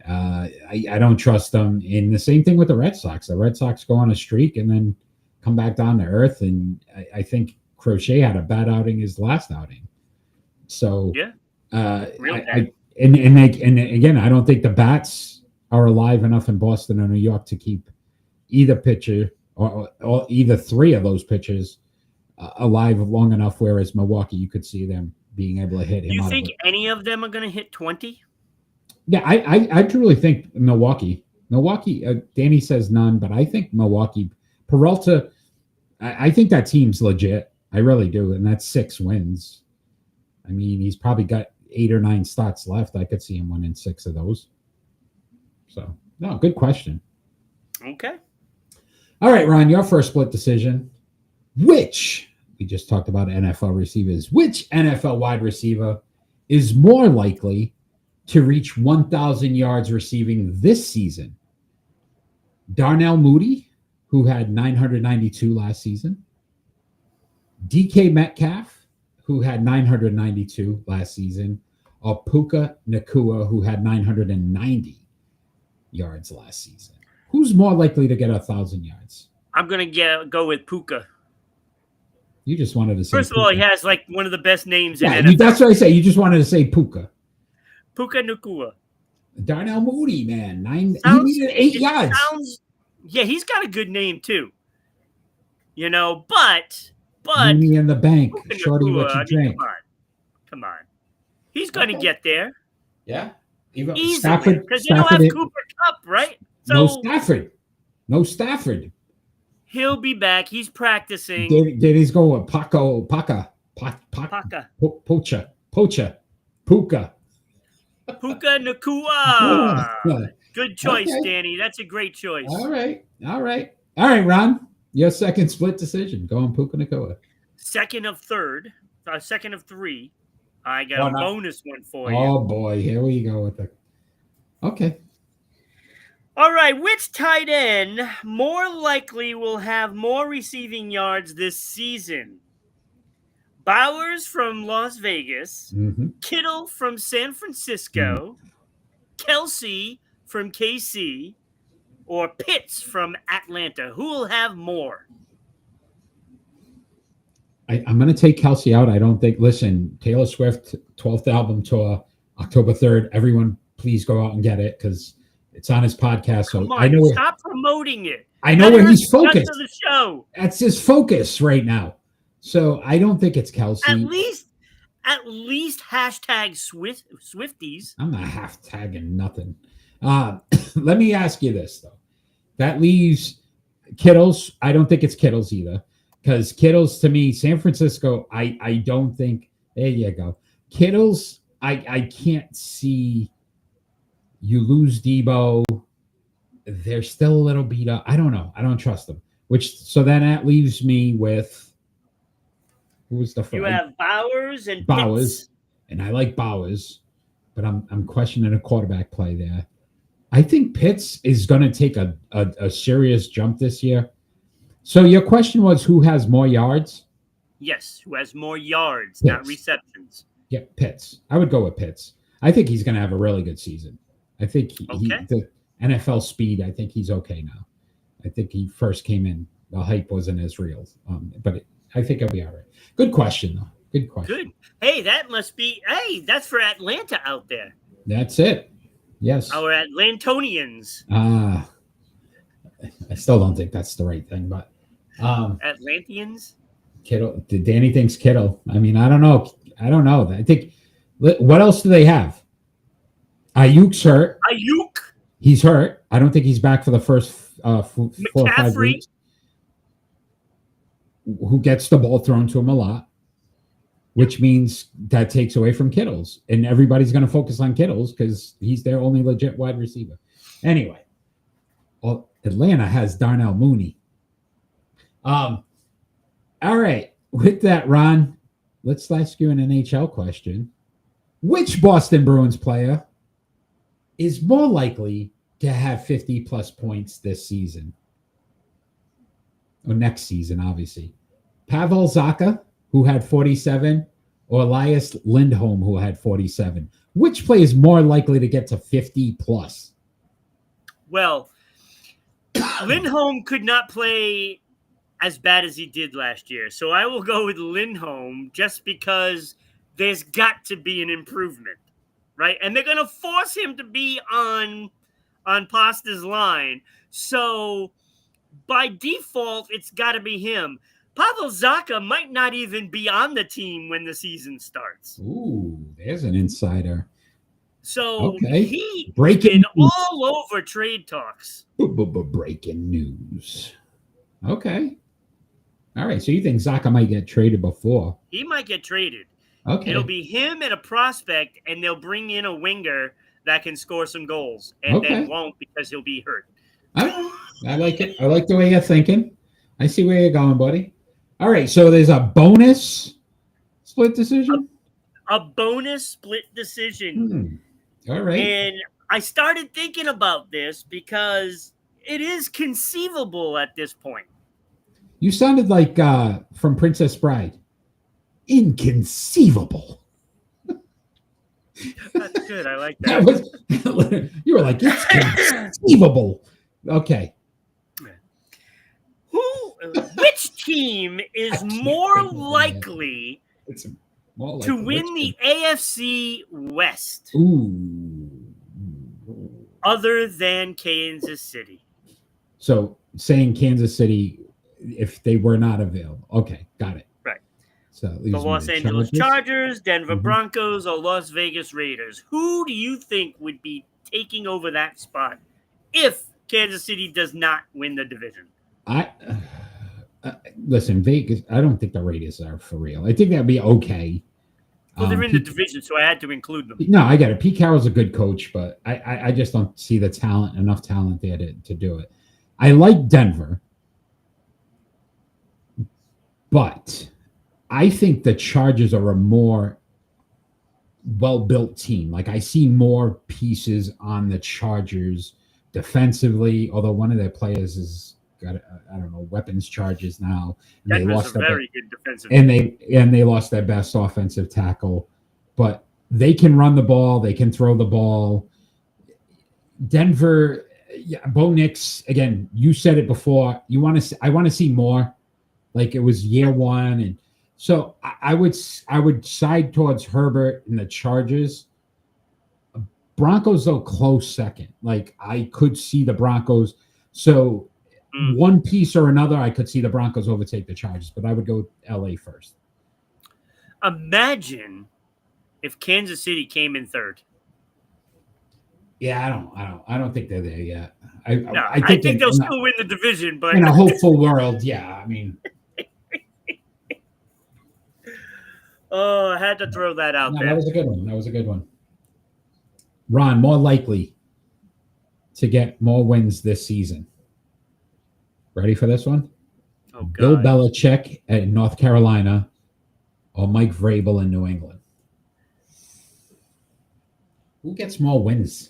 I don't trust them. And the same thing with the Red Sox. The Red Sox go on a streak and then come back down to earth. And I think Crochet had a bad outing his last outing. So and again, I don't think the bats are alive enough in Boston or New York to keep either pitcher or either three of those pitchers alive long enough. Whereas Milwaukee, you could see them being able to hit him. Do you think any of them are going to hit 20? Yeah, I truly think Milwaukee. Danny says none, but I think Milwaukee. Peralta, I think that team's legit. I really do, and that's 6 wins. I mean, he's probably got 8 or 9 starts left. I could see him winning 6 of those. So, no, good question. Okay. All right, Ron, your first split decision. We just talked about NFL receivers. Which NFL wide receiver is more likely to reach 1,000 yards receiving this season? Darnell Mooney, who had 992 last season. DK Metcalf, who had 992 last season. Or Puka Nacua, who had 990 yards last season. Who's more likely to get 1,000 yards? I'm going to go with Puka. You just wanted to say First of all, he has like one of the best names in NFL. That's what I say. You just wanted to say Puka. Puka Nacua. Darnell Mooney, man. He needed 8 yards. He's got a good name too. But Mooney in the bank. Puka Shorty, Nacua, what you drink. Come on. He's going to get there. Yeah. Easily. Because they don't have Cooper Kupp, right? So No Stafford. He'll be back. He's practicing. Did he's going with Pocha. Puka. Puka Nakua. Yeah. Good choice, Okay. Danny. That's a great choice. All right. Ron. Your second split decision. Go on Puka Nakua. Second of three. I got Oh, a no. bonus one for you. Oh boy, here we go with the. Okay. All right, which tight end more likely will have more receiving yards this season? Bowers from Las Vegas, Mm-hmm. Kittle from San Francisco, Kelsey from KC, or Pitts from Atlanta? Who will have more? I'm going to take Kelsey out. I don't think. Listen, Taylor Swift 12th album tour, October 3rd. Everyone, please go out and get it because it's on his podcast. So Come on, I know. stop promoting it. I know where he's focused. The show. That's his focus right now. So I don't think it's Kelsey. At least hashtag Swifties. I'm not hashtagging nothing. Let me ask you this though. That leaves Kittles. I don't think it's Kittles either. Because Kittles, to me, San Francisco, I don't think. There you go. Kittles, I can't see you lose Debo. They're still a little beat up. I don't know. I don't trust them. So then that leaves me with who's the first? You have Bowers and Bowers, Pitts. and I like Bowers, but I'm questioning a quarterback play there. I think Pitts is going to take a serious jump this year. So your question was who has more yards? Yes, who has more yards, Pitts. not receptions. Yeah, Pitts. I would go with Pitts. I think he's going to have a really good season. I think the NFL speed, I think he's okay now. I think he first came in, the hype wasn't as real. But I think he'll be all right. Good question, though. Good question. Good. Hey, that's for Atlanta out there. That's it. Yes. Our Atlantonians. I still don't think that's the right thing, but Atlanteans? Kittle. Danny thinks Kittle. I mean, I don't know. I think what else do they have? Ayuk's hurt. He's hurt. I don't think he's back for the first 4 or 5 weeks. Who gets the ball thrown to him a lot, which means that takes away from Kittles. And everybody's going to focus on Kittles because he's their only legit wide receiver. Anyway, Atlanta has Darnell Mooney. All right. With that, Ron, let's ask you an NHL question. Which Boston Bruins player is more likely to have 50-plus points this season? Or next season, obviously. Pavel Zacha, who had 47, or Elias Lindholm, who had 47. Which player is more likely to get to 50-plus? Well, Lindholm could not play as bad as he did last year. So I will go with Lindholm just because there's got to be an improvement, right? And they're going to force him to be on Pasta's line. So by default, it's got to be him. Pavel Zacha might not even be on the team when the season starts. Ooh, there's an insider. So okay. He's Breaking been news. all over trade talks. Breaking news. Okay. All right. So you think Zacha might get traded before? He might get traded. Okay. It'll be him and a prospect, and they'll bring in a winger that can score some goals, and then won't because he'll be hurt. I like it. I like the way you're thinking. I see where you're going, buddy. All right. So there's a bonus split decision? A bonus split decision. All right. And I started thinking about this because it is conceivable at this point. You sounded like from Princess Bride. Inconceivable. That's good. I like that. You were like, it's conceivable. Okay. Which team is more likely to win the AFC West? Ooh. Other than Kansas City. So saying Kansas City if they were not available. Okay, got it. Right. So the Los Angeles Chargers, Denver Broncos, or Las Vegas Raiders. Who do you think would be taking over that spot if Kansas City does not win the division? Listen, Vegas, I don't think the Raiders are for real. I think that'd be okay. Well, they're in the division, so I had to include them. No, I get it. Pete Carroll's a good coach, but I just don't see the enough talent there to do it. I like Denver, but I think the Chargers are a more well-built team. Like, I see more pieces on the Chargers defensively, although one of their players has got, I don't know, weapons charges now. And Denver's they lost a very good defensive and they lost their best offensive tackle, but they can run the ball, they can throw the ball. Denver, Bo Nix, again, you said it before. I want to see more. Like, it was year one, and so I would side towards Herbert and the Chargers. Broncos, though, close second. Like, I could see the Broncos. So one piece or another, I could see the Broncos overtake the Chargers, but I would go LA first. Imagine if Kansas City came in third. Yeah, I don't think they're there yet. I think they'll still win the division, but in a hopeful world, yeah. I mean, oh, I had to throw that out there. That was a good one. Ron, more likely to get more wins this season. Ready for this one? Oh, God. Bill Belichick at North Carolina or Mike Vrabel in New England? Who gets more wins?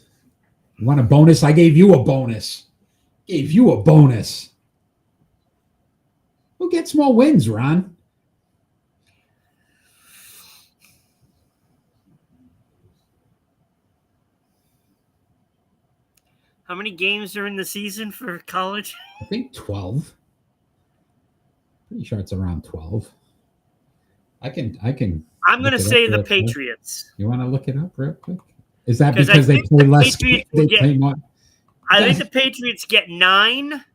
You want a bonus? I gave you a bonus. Who gets more wins, Ron? How many games are in the season for college? I think 12. Pretty sure it's around 12. I can. I'm going to say the Patriots. You want to look it up real quick? Is that because they play less? They play more. I think the Patriots get 9,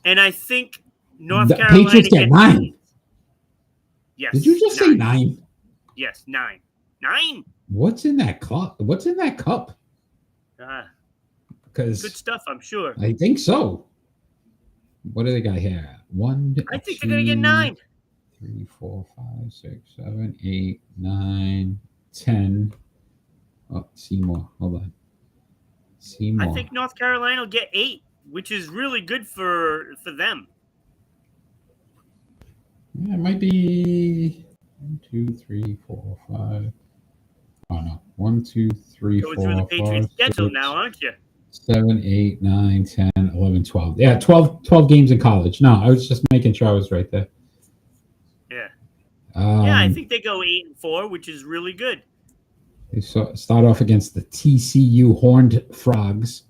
and I think North Carolina Patriots get 9. Yes. Did you just say 9? Yes, 9. 9. What's in that cup? Because good stuff, I'm sure. I think so. What do they got here? 1. I think they're going to get 9. 3, 4, 5, 6, 7, 8, 9, 10. Oh, Seymour. Hold on. Seymour. I think North Carolina will get 8, which is really good for them. Yeah, it might be 1, 2, 3, 4, 5. Oh no. 1, 2, 3, 4, 5, 6, through the Patriots schedule now, aren't you? 7, 8, 9, 10, 11, 12. Yeah, 12 games in college. No, I was just making sure I was right there. Yeah. Yeah, I think they go 8-4, which is really good. They start off against the TCU Horned Frogs,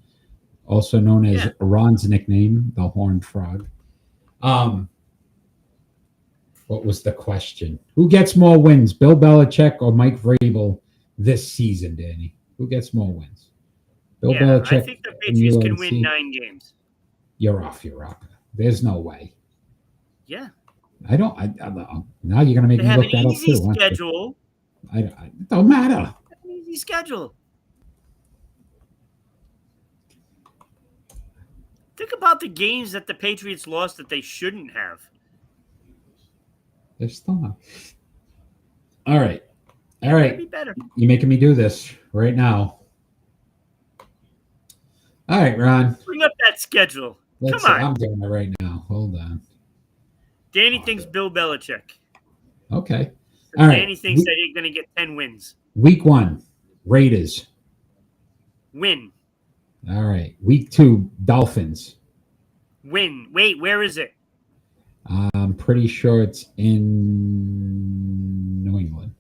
also known as Ron's nickname, the Horned Frog. What was the question? Who gets more wins, Bill Belichick or Mike Vrabel this season, Danny? Who gets more wins? Bill Belichick. I think the Patriots can win 9 games. You're off. There's no way. Yeah. I don't. Now you're gonna make me look that up too. They have an easy schedule. It don't matter. An easy schedule. Think about the games that the Patriots lost that they shouldn't have. They're still not. All right. Be better. You're making me do this right now. All right, Ron. Bring up that schedule. Come on. I'm doing it right now. Hold on. Danny thinks Bill Belichick. Okay. So all Danny right. thinks that he's going to get 10 wins. Week 1, Raiders. Win. All right. Week 2, Dolphins. Win. Wait, where is it? I'm pretty sure it's in New England.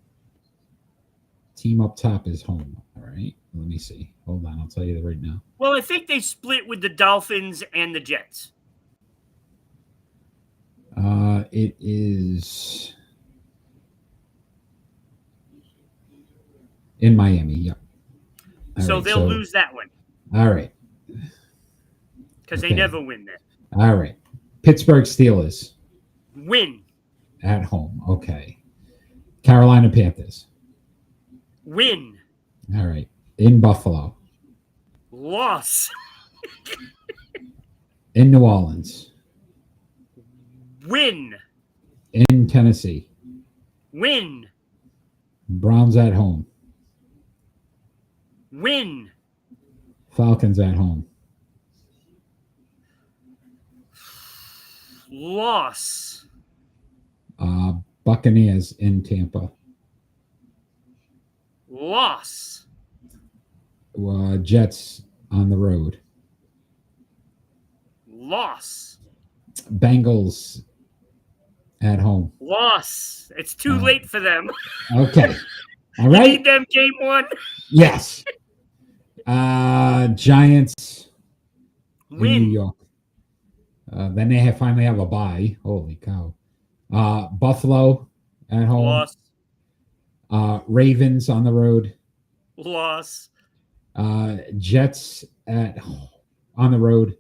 Team up top is home. All right. Let me see. Hold on. I'll tell you right now. Well, I think they split with the Dolphins and the Jets. It is in Miami. Yep. So they'll lose that one. All right. Because they never win that. All right. Pittsburgh Steelers. Win. At home. Okay. Carolina Panthers. Win. All right. In Buffalo. Loss. In New Orleans. Win. In Tennessee. Win. Browns at home. Win. Falcons at home. Loss. Buccaneers in Tampa. Loss. Jets on the road. Loss. Bengals at home. Loss. It's too late for them. Okay. All You right. need them game one. Yes. Giants in New Win. York. Then they finally have a bye. Holy cow. Buffalo at home. Loss. Ravens on the road. Loss. Jets on the road.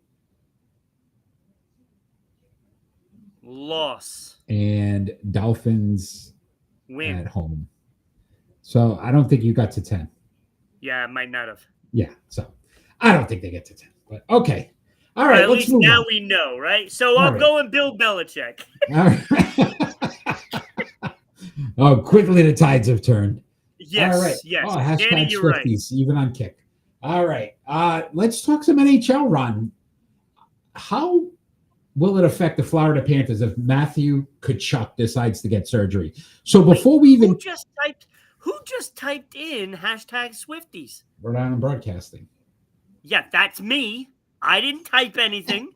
Loss. And Dolphins Win. at home. So I don't think you got to 10. Yeah, I might not have. Yeah. So I don't think they get to 10. But okay. All right. At Let's least move now on. we know, right? So All I'm right. going Bill Belichick. All right. Oh, quickly the tides have turned. Yes. All right. Yes. Oh, Danny, hashtag you're right. Swifties, even on kick. All right. Let's talk some NHL, Ron. How will it affect the Florida Panthers if Matthew Tkachuk decides to get surgery? So before we even who just typed in hashtag Swifties? Rhode Island Broadcasting. Yeah, that's me. I didn't type anything.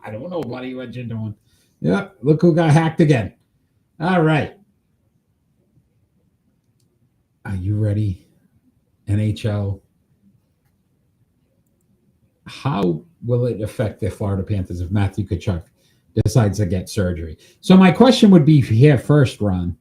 I don't know, buddy, what you're doing. Yeah, look who got hacked again. All right. Are you ready? NHL. How will it affect the Florida Panthers if Matthew Tkachuk decides to get surgery? So my question would be here first, Ron,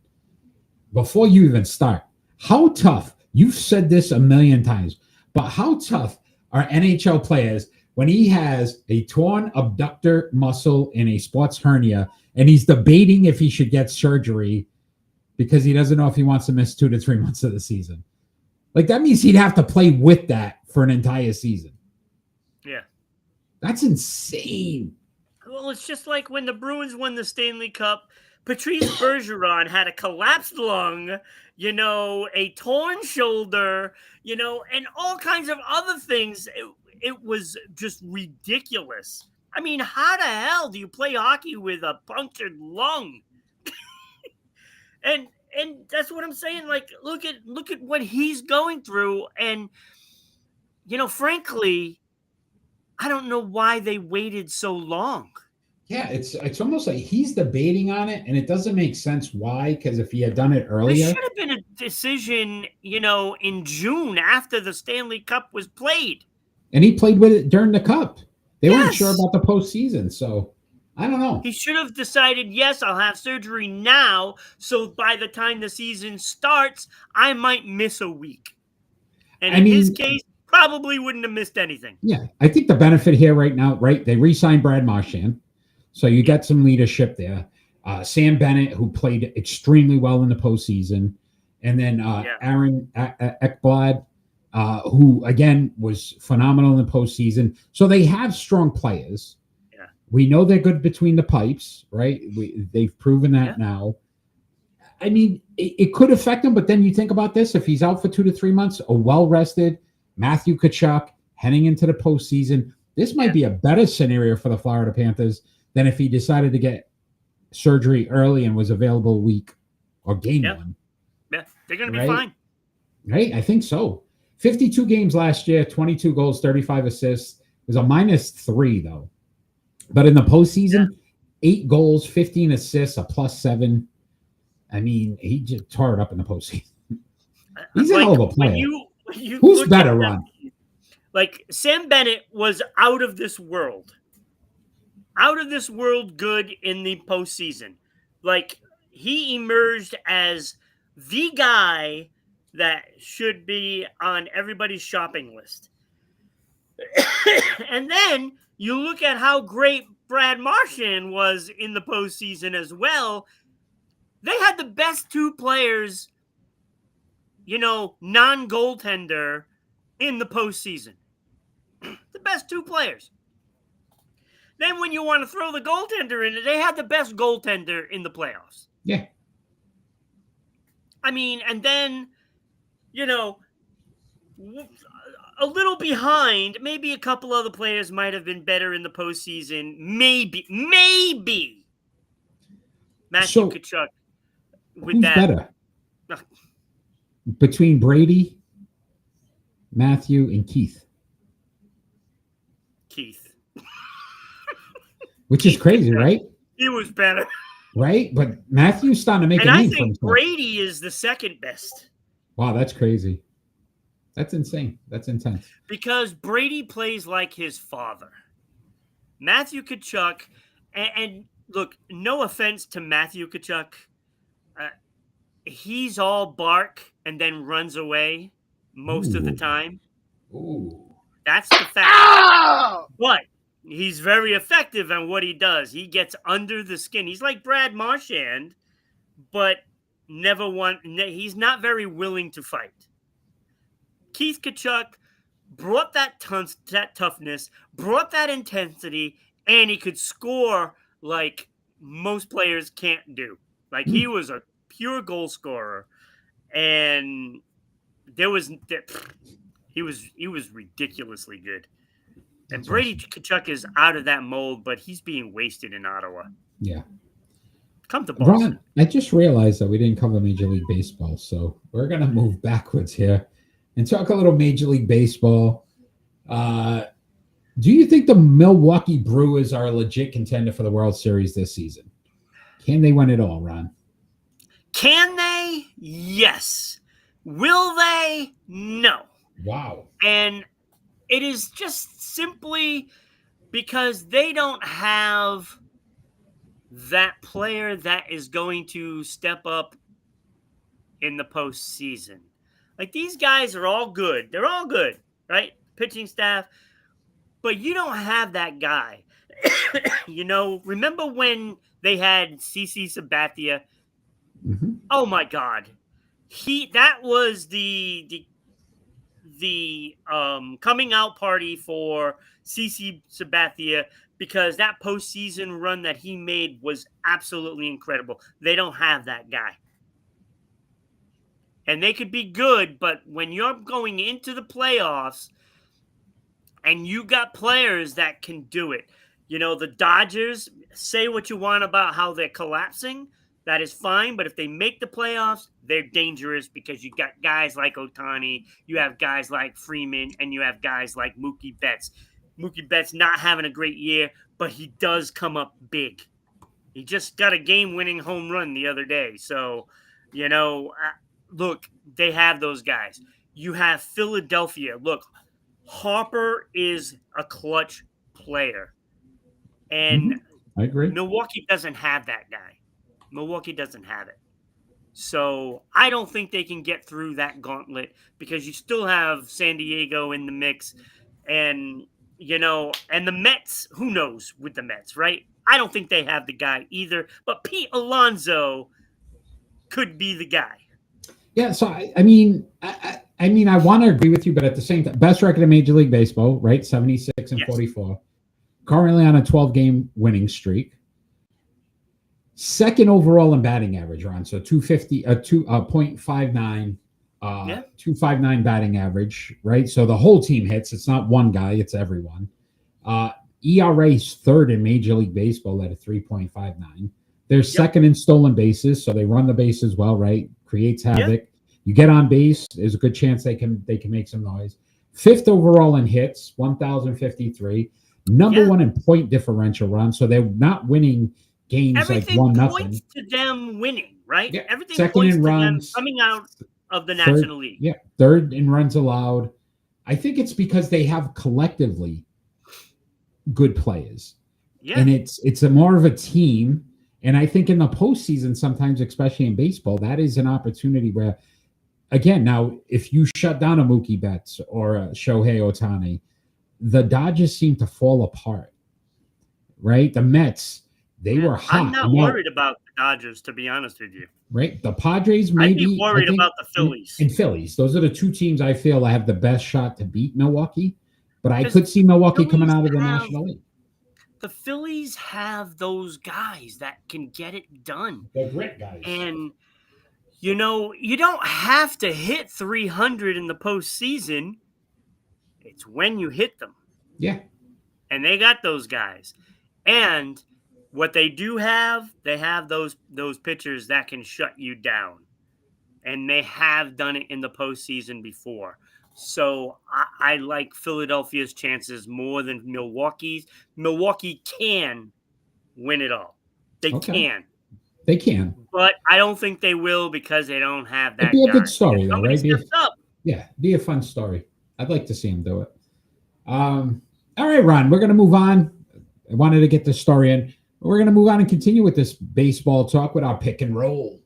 before you even start, how tough, you've said this a million times, but how tough are NHL players when he has a torn abductor muscle and a sports hernia, and he's debating if he should get surgery because he doesn't know if he wants to miss 2 to 3 months of the season? Like, that means he'd have to play with that for an entire season. Yeah. That's insane. Well, it's just like when the Bruins won the Stanley Cup, Patrice Bergeron had a collapsed lung, a torn shoulder, and all kinds of other things. It was just ridiculous. I mean, how the hell do you play hockey with a punctured lung? and that's what I'm saying. Like, look at what he's going through, and frankly, I don't know why they waited so long. Yeah, it's almost like he's debating on it, and it doesn't make sense why, because if he had done it earlier... There should have been a decision, in June after the Stanley Cup was played. And he played with it during the Cup. They weren't sure about the postseason, so I don't know. He should have decided, yes, I'll have surgery now, so by the time the season starts, I might miss a week. And in his case, probably wouldn't have missed anything. Yeah, I think the benefit here right now, right, they re-signed Brad Marchand, so you got some leadership there. Sam Bennett, who played extremely well in the postseason, and then Aaron Ekblad, who, again, was phenomenal in the postseason. So they have strong players. Yeah. We know they're good between the pipes, right? They've proven that now. I mean, it could affect him, but then you think about this. If he's out for 2 to 3 months, a well-rested Matthew Tkachuk heading into the postseason, this might be a better scenario for the Florida Panthers than if he decided to get surgery early and was available week or game one. Yeah, they're going to be fine. Right? I think so. 52 games last year, 22 goals, 35 assists. It was a -3, though. But in the postseason, 8 goals, 15 assists, a +7. I mean, he just tore it up in the postseason. He's a hell of a player. Who's better, Ron? Like, Sam Bennett was out of this world. Out of this world good in the postseason. Like, he emerged as the guy that should be on everybody's shopping list. And then you look at how great Brad Marchand was in the postseason as well. They had the best 2 players, non-goaltender in the postseason. The best 2 players. Then when you want to throw the goaltender in it, they had the best goaltender in the playoffs. Yeah. I mean, and then, a little behind, maybe a couple other players might have been better in the postseason. Maybe Matthew So Tkachuk with who's that. better between Brady, Matthew, and Keith? Which is crazy, right? He was better. Right? But Matthew's starting to make And a I name for think himself. Brady is the second best. Wow, that's crazy. That's insane. That's intense. Because Brady plays like his father. Matthew Tkachuk, and look, no offense to Matthew Tkachuk, he's all bark and then runs away most of the time. Ooh. That's the fact. Oh! But he's very effective on what he does. He gets under the skin. He's like Brad Marchand, but he's not very willing to fight. Keith Tkachuk brought that toughness, brought that intensity, and he could score like most players can't do. Like he was a pure goal scorer, and he was ridiculously good. And That's Brady awesome. Tkachuk is out of that mold, but he's being wasted in Ottawa. Yeah. Come to Boston. Ron, I just realized that we didn't cover Major League Baseball, so we're going to move backwards here and talk a little Major League Baseball. Do you think the Milwaukee Brewers are a legit contender for the World Series this season? Can they win it all, Ron? Can they? Yes. Will they? No. Wow. And it is just simply because they don't have that player that is going to step up in the postseason. Like, these guys are all good. They're all good, right? Pitching staff. But you don't have that guy. Remember when they had CC Sabathia? Mm-hmm. Oh my God. That was the coming out party for CC Sabathia, because that postseason run that he made was absolutely incredible. They don't have that guy. And they could be good, but when you're going into the playoffs and you got players that can do it, the Dodgers, say what you want about how they're collapsing. That is fine, but if they make the playoffs, they're dangerous because you got guys like Ohtani, you have guys like Freeman, and you have guys like Mookie Betts. Mookie Betts not having a great year, but he does come up big. He just got a game-winning home run the other day. So, look, they have those guys. You have Philadelphia. Look, Harper is a clutch player. And I agree. Milwaukee doesn't have that guy. Milwaukee doesn't have it. So I don't think they can get through that gauntlet, because you still have San Diego in the mix. And, and the Mets, who knows with the Mets, right? I don't think they have the guy either. But Pete Alonso could be the guy. Yeah, so I mean, I want to agree with you, but at the same time, best record in Major League Baseball, right? 76-44. Currently on a 12-game winning streak. Second overall in batting average, Ron. So 0.59, 259 batting average, right? So the whole team hits. It's not one guy, it's everyone. ERA is third in Major League Baseball at a 3.59. They're second in stolen bases, so they run the bases well, right? Creates havoc. Yep. You get on base, there's a good chance they can make some noise. Fifth overall in hits, 1,053. Number one in point differential, Ron. So they're not winning games everything like 1-0. Points to them winning, right? Yeah. Everything Second points in to runs, them coming out of the National League. Yeah, third in runs allowed. I think it's because they have collectively good players. Yeah. And it's a more of a team. And I think in the postseason, sometimes, especially in baseball, that is an opportunity where, again, now, if you shut down a Mookie Betts or a Shohei Ohtani, the Dodgers seem to fall apart, right? The Mets, they were hot. I'm not worried about the Dodgers, to be honest with you. Right? The Padres, maybe. I'd be worried about the Phillies. And Phillies. Those are the two teams I feel have the best shot to beat Milwaukee. But I could see Milwaukee coming out of the National League. The Phillies have those guys that can get it done. They're great guys. And, You don't have to hit 300 in the postseason. It's when you hit them. Yeah. And they got those guys. And what they do have, they have those pitchers that can shut you down. And they have done it in the postseason before. So I like Philadelphia's chances more than Milwaukee's. Milwaukee can win it all. They can. They can. But I don't think they will because they don't have that. It'd be a guy. good story, though, right? Yeah, be a fun story. I'd like to see him do it. All right, Ron, we're going to move on. I wanted to get this story in. We're going to move on and continue with this baseball talk with our pick and roll.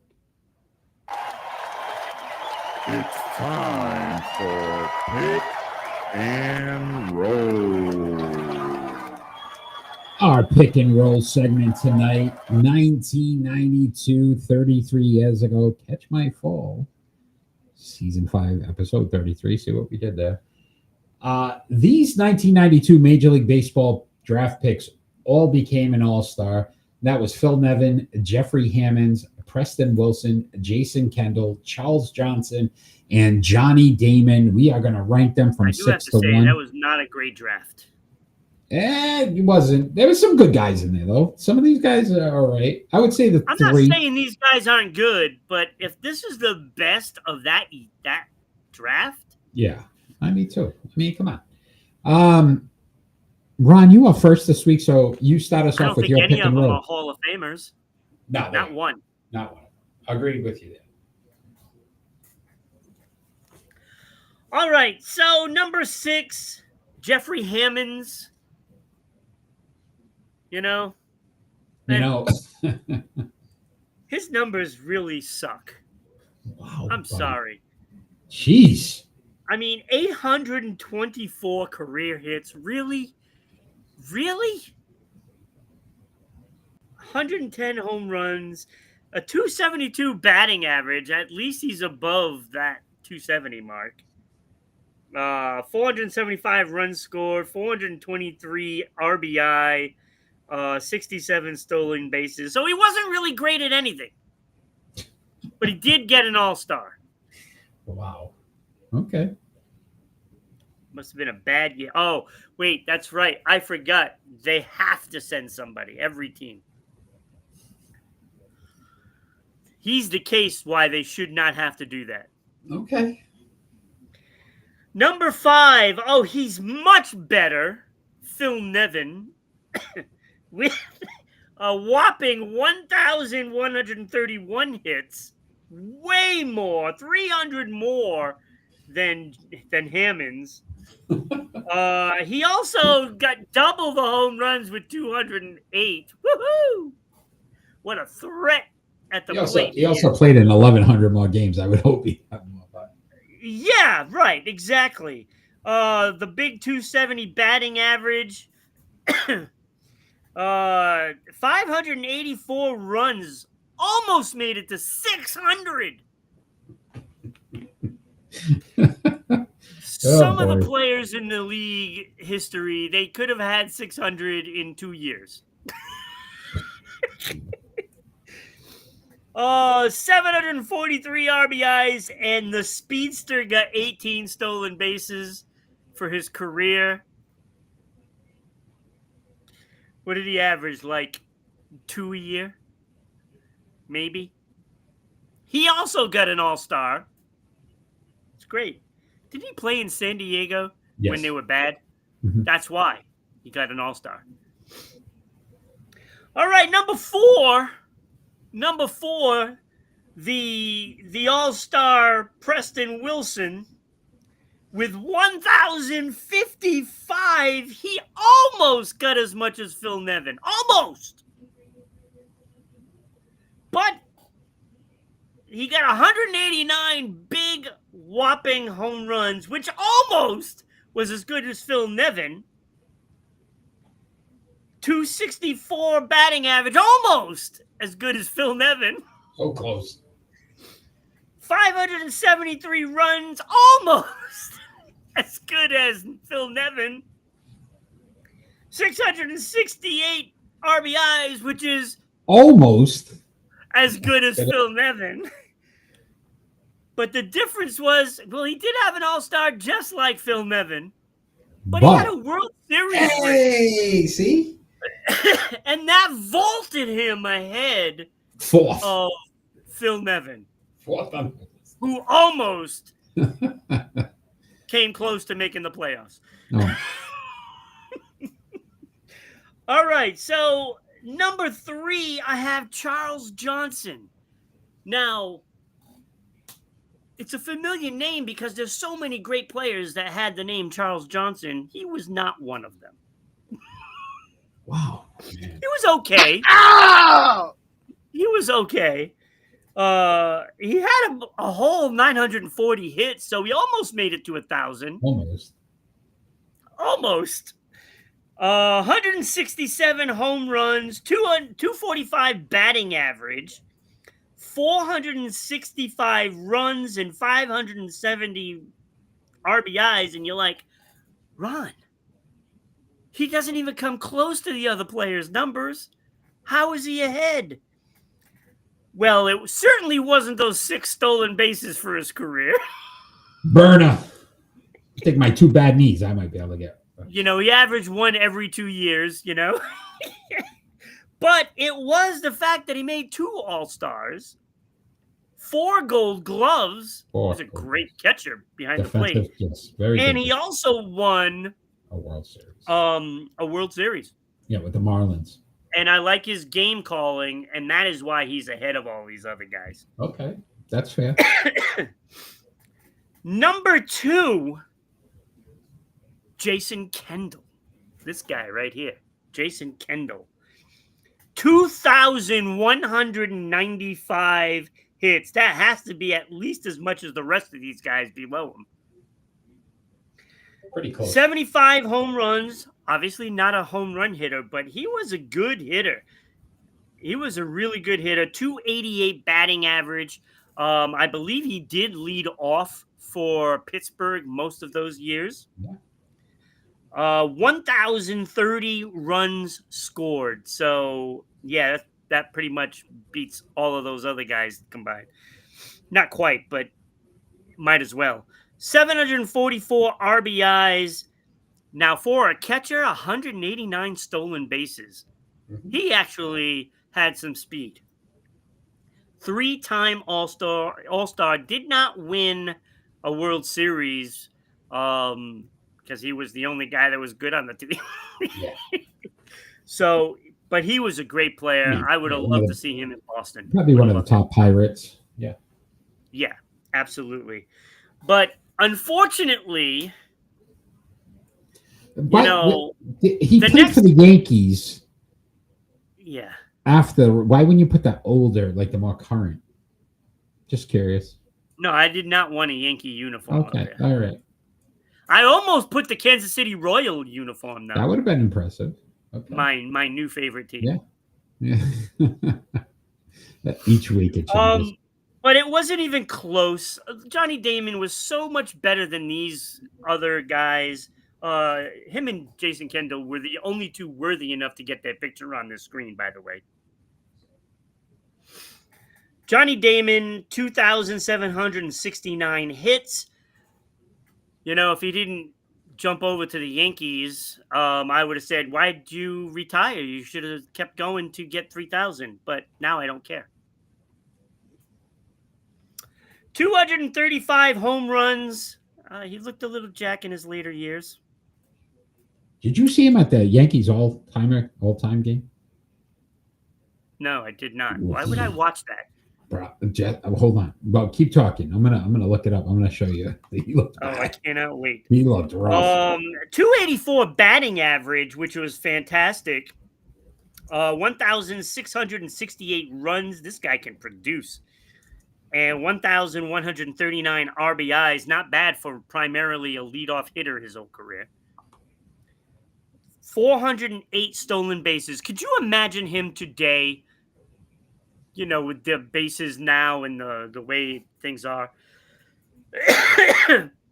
It's time for pick and roll. Our pick and roll segment tonight, 1992, 33 years ago. Catch My Fall. Season 5, episode 33. See what we did there. These 1992 Major League Baseball draft picks all became an all-star. That was Phil Nevin, Jeffrey Hammonds, Preston Wilson, Jason Kendall, Charles Johnson, and Johnny Damon. We are going to rank them from 6 to 1. That was not a great draft. It wasn't. There were some good guys in there, though. Some of these guys are all right. I would say I'm not saying these guys aren't good, but if this is the best of that draft, yeah, me too. I mean, come on. Ron, you are first this week, so you start us off with your pick and roll. I don't think any of them are Hall of Famers. No, not one. Not one. Agreed with you there. All right, so number 6, Jeffrey Hammonds. His numbers really suck. Wow. I'm sorry. Jeez. I mean, 824 career hits. Really? 110 home runs, a 272 batting average. At least he's above that 270 mark. 475 runs scored, 423 RBI, 67 stolen bases. So he wasn't really great at anything. But he did get an all-star. Wow. Okay. Must have been a bad year. Oh, wait, that's right. I forgot. They have to send somebody, every team. He's the case why they should not have to do that. Okay. Number 5. Oh, he's much better. Phil Nevin. With a whopping 1,131 hits. Way more. 300 more than Hammonds. He also got double the home runs with 208. Woohoo! What a threat at the plate. He also played in 1,100 more games. I would hope he had more. Yeah, right. Exactly. The big 270 batting average. 584 runs. Almost made it to 600. Some of the players in the league history, they could have had 600 in 2 years. 743 RBIs, and the speedster got 18 stolen bases for his career. What did he average? Like 2 a year? Maybe. He also got an all-star. It's great. Did he play in San Diego when they were bad? Mm-hmm. That's why he got an all-star. All right, number 4. The all-star Preston Wilson with 1,055. He almost got as much as Phil Nevin. Almost. But he got 189 big whopping home runs, which almost was as good as Phil Nevin. 264 batting average, almost as good as Phil Nevin. So close. 573 runs, almost as good as Phil Nevin. 668 RBIs, which is almost as good as Phil Nevin. But the difference was, well, he did have an all-star just like Phil Nevin, but he had a World Series ring. Hey, see? And that vaulted him ahead Fourth. of Phil Nevin, Fourth. who almost came close to making the playoffs. No. All right, so number 3, I have Charles Johnson. Now, it's a familiar name because there's so many great players that had the name Charles Johnson. He was not one of them. Wow. Man. He was okay. He was okay. He had a whole 940 hits, so he almost made it to 1,000. Almost. 167 home runs, 245 batting average, 465 runs, and 570 RBIs. And you're like, Ron, he doesn't even come close to the other players' numbers. How is he ahead? Well, it certainly wasn't those 6 stolen bases for his career. Burner. I think my 2 bad knees I might be able to get. You know, he averaged 1 every 2 years, you know. But it was the fact that he made 2 All-Stars, 4 Gold Gloves. He was a great catcher behind the plate. Yes, very and good. He also won a World Series. A World Series. Yeah, with the Marlins. And I like his game calling, and that is why he's ahead of all these other guys. Okay, that's fair. Number 2, Jason Kendall. This guy right here, Jason Kendall. 2,195 hits. That has to be at least as much as the rest of these guys below him. Pretty close. 75 home runs. Obviously not a home run hitter, but he was a good hitter. He was a really good hitter. 288 batting average. I believe he did lead off for Pittsburgh most of those years. Yeah. 1,030 runs scored. So, yeah, that pretty much beats all of those other guys combined. Not quite, but might as well. 744 RBIs. Now, for a catcher, 189 stolen bases. Mm-hmm. He actually had some speed. 3-time All-Star. Did not win a World Series because he was the only guy that was good on the team. Yeah. So, but he was a great player. Yeah. I would have loved to see him in Boston. Probably one of the top Pirates. Yeah. Yeah, absolutely. But unfortunately, he played for the Yankees. Yeah. Why wouldn't you put that older, like the more current? Just curious. No, I did not want a Yankee uniform. Okay, all right. I almost put the Kansas City Royal uniform now. That would have been impressive. Okay. My new favorite team. Yeah. Each week it changes. But it wasn't even close. Johnny Damon was so much better than these other guys. Him and Jason Kendall were the only 2 worthy enough to get their picture on this screen, by the way. Johnny Damon, 2,769 hits. You know, if he didn't jump over to the Yankees, I would have said, why'd you retire? You should have kept going to get 3,000. But now I don't care. 235 home runs. He looked a little jack in his later years. Did you see him at the Yankees all-time game? No, I did not. Why would I watch that? Bro, hold on. Well, keep talking. I'm gonna look it up. I'm gonna show you. He looked bad. I cannot wait. He looked rough. 284 batting average, which was fantastic. 1,668 runs. This guy can produce. And 1,139 RBIs. Not bad for primarily a leadoff hitter his whole career. 408 stolen bases. Could you imagine him today, you know, with the bases now and the way things are?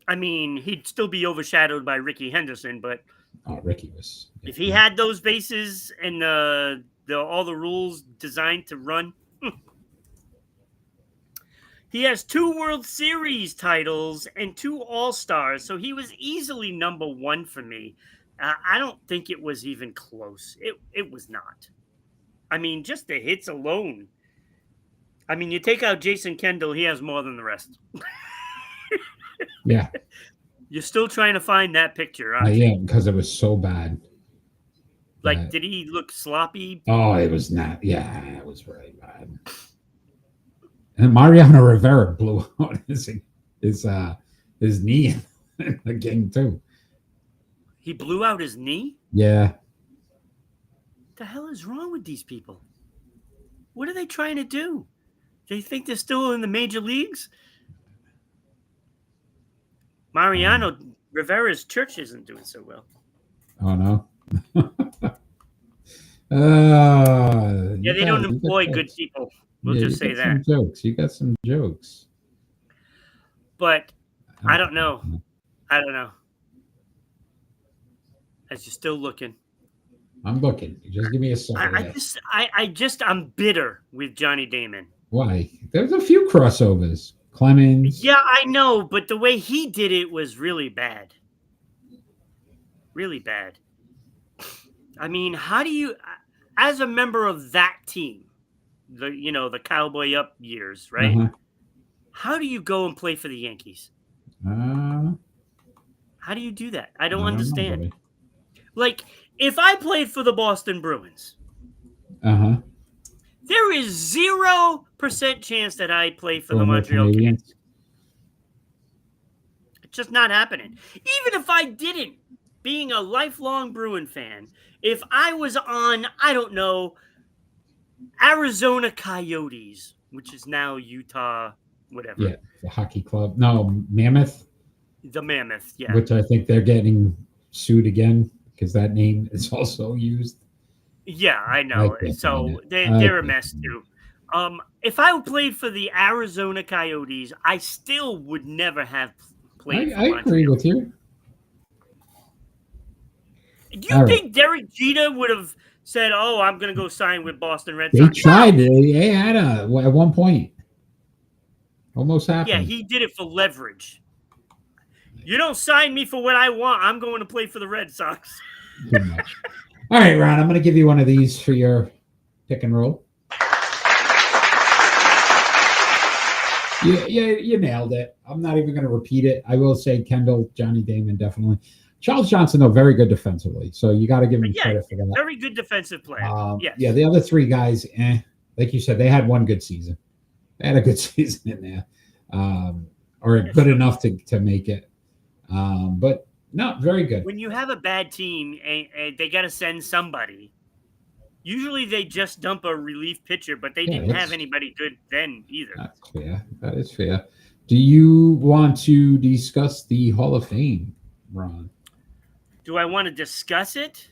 I mean, he'd still be overshadowed by Ricky Henderson, but Ricky was. Yeah. If he had those bases and all the rules designed to run, He has 2 World Series titles and 2 All-Stars, so he was easily number 1 for me. I don't think it was even close. It was not. I mean, just the hits alone. I mean, you take out Jason Kendall, he has more than the rest. Yeah. You're still trying to find that picture, I aren't you? am, because it was so bad. Like, did he look sloppy? Oh, it was not. Yeah, it was really bad. And Mariano Rivera blew out his knee in the game too. He blew out his knee? Yeah. The hell is wrong with these people? What are they trying to do? They think they're still in the major leagues? Mariano Rivera's church isn't doing so well. Oh no. Yeah, they don't employ good people. We'll just say that. Some jokes. You got some jokes. But I don't know. I don't know. As you're still looking. I'm looking. Just give me a second. I'm bitter with Johnny Damon. Why? There's a few crossovers. Clemens. Yeah, I know, but the way he did it was really bad. Really bad. I mean, how do you, as a member of that team, the Cowboy Up years, right? Uh-huh. How do you go and play for the Yankees? How do you do that? I don't understand. Know, like, if I played for the Boston Bruins, there is 0% chance that I play for the Montreal Canadiens. It's just not happening. Even if I didn't, being a lifelong Bruin fan, if I was on, I don't know, Arizona Coyotes, which is now Utah, whatever. Yeah, the hockey club. No, Mammoth. The Mammoth, yeah. Which I think they're getting sued again because that name is also used. Yeah, I know. So they're a mess too. If I played for the Arizona Coyotes, I still would never have played for Montreal. I agree with you. Do you think Derek Jeter would have said, "Oh, I'm going to go sign with Boston Red Sox"? They tried. They had at one point. Almost happened. Yeah, he did it for leverage. You don't sign me for what I want. I'm going to play for the Red Sox. Too much. All right, Ron, I'm going to give you one of these for your pick and roll. You nailed it. I'm not even going to repeat it. I will say Kendall, Johnny Damon, definitely. Charles Johnson, though, very good defensively. So you got to give him credit for that. Very good defensive player. Yes. Yeah, the other 3 guys, like you said, they had one good season. They had a good season in there, or good enough to make it. But no, very good. When you have a bad team and they got to send somebody, usually they just dump a relief pitcher, but they didn't have anybody good then either. That's fair. That is fair. Do you want to discuss the Hall of Fame, Ron? Do I want to discuss it?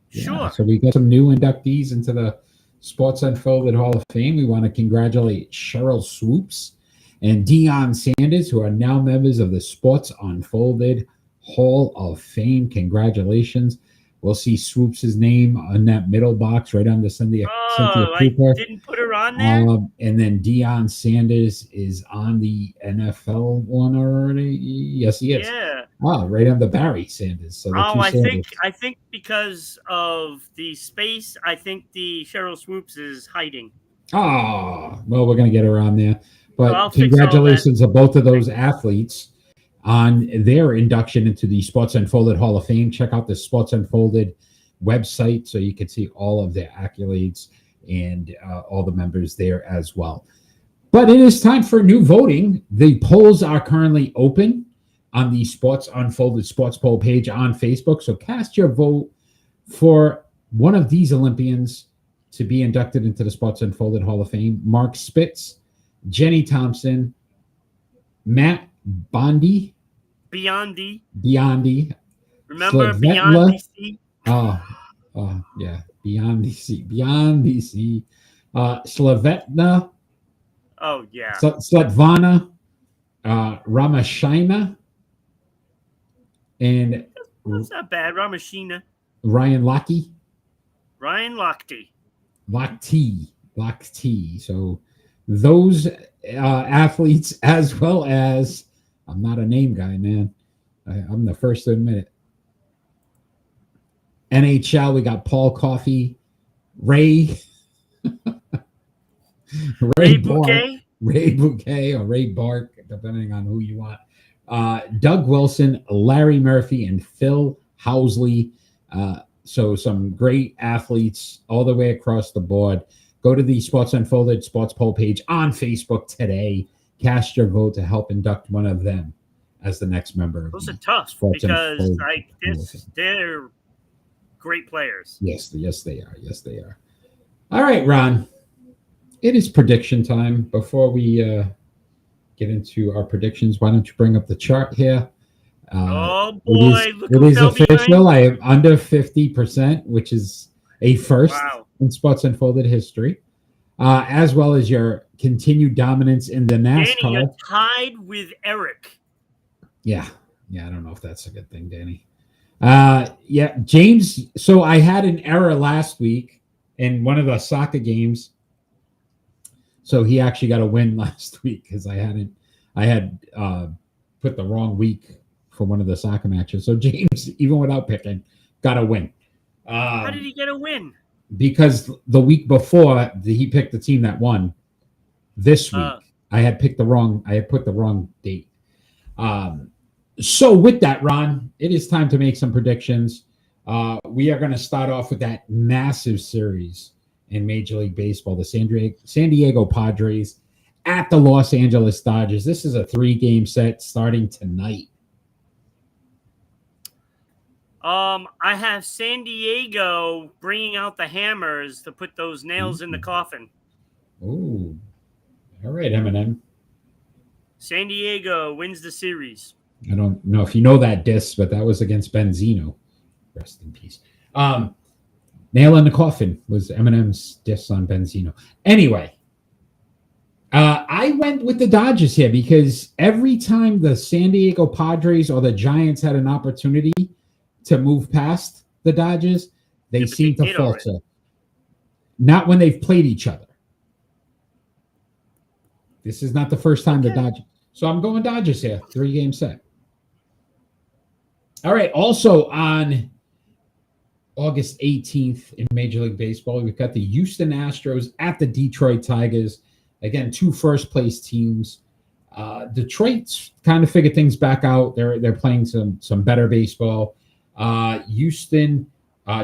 Yeah, sure. So we got some new inductees into the Sports Unfolded Hall of Fame. We want to congratulate Cheryl Swoops and Deion Sanders, who are now members of the Sports Unfolded Hall of Fame. Congratulations. We'll see Swoops' name on that middle box right under Cynthia Cooper. I didn't put her on there? And then Deion Sanders is on the NFL one already. Yes, he is. Yeah. Oh, right under Barry Sanders. So I think because of the space, I think the Cheryl Swoops is hiding. Oh, well, we're going to get her on there. But well, congratulations to both of those athletes on their induction into the Sports Unfolded Hall of Fame. Check out the Sports Unfolded website so you can see all of their accolades and all the members there as well. But it is time for new voting. The polls are currently open on the Sports Unfolded Sports Poll page on Facebook. So cast your vote for one of these Olympians to be inducted into the Sports Unfolded Hall of Fame. Mark Spitz, Jenny Thompson, Matt Biondi. Remember Biondi? Oh, yeah. Biondi. Slavetna. Oh, yeah. Svetlana Ramashina. And that's not bad. Ramashina. Ryan Lochte. Ryan Lochte. Lochte. So those athletes, as well as, I'm not a name guy, man. I'm the first to admit it. NHL, we got Paul Coffey, Ray Ray Bark, Bouquet. Ray Bouquet, or Ray Bark, depending on who you want. Doug Wilson, Larry Murphy, and Phil Housley. So some great athletes all the way across the board. Go to the Sports Unfolded Sports Poll page on Facebook today. Cast your vote to help induct one of them as the next member. Those are tough Sports because Unfolded. they're great players. Yes, they are. Yes, they are. All right, Ron. It is prediction time. Before we get into our predictions, why don't you bring up the chart here? Oh boy, it is official. I am under 50%, which is a first in Sports Unfolded history, as well as your continued dominance in the NASCAR. Danny, you're tied with Eric. Yeah, I don't know if that's a good thing, Danny. Yeah, James. So I had an error last week in one of the soccer games. So he actually got a win last week because I had put the wrong week for one of the soccer matches. So James, even without picking, got a win. How did he get a win? Because the week before he picked the team that won. This week I had put the wrong date. So with that, Ron, it is time to make some predictions. We are going to start off with that massive series in Major League Baseball, the San Diego Padres at the Los Angeles Dodgers. This is a 3-game set starting tonight. I have San Diego bringing out the hammers to put those nails in the coffin. Ooh. All right, Eminem. San Diego wins the series. I don't know if you know that diss, but that was against Benzino. Rest in peace. Nail in the coffin was Eminem's diss on Benzino. Anyway, I went with the Dodgers here because every time the San Diego Padres or the Giants had an opportunity to move past the Dodgers, they seem to falter. Not when they've played each other. This is not the first time the Dodgers. So I'm going Dodgers here. 3-game set. All right. Also on August 18th in Major League Baseball, we've got the Houston Astros at the Detroit Tigers. Again, 2 first-place teams. Detroit's kind of figured things back out. They're playing some better baseball. Houston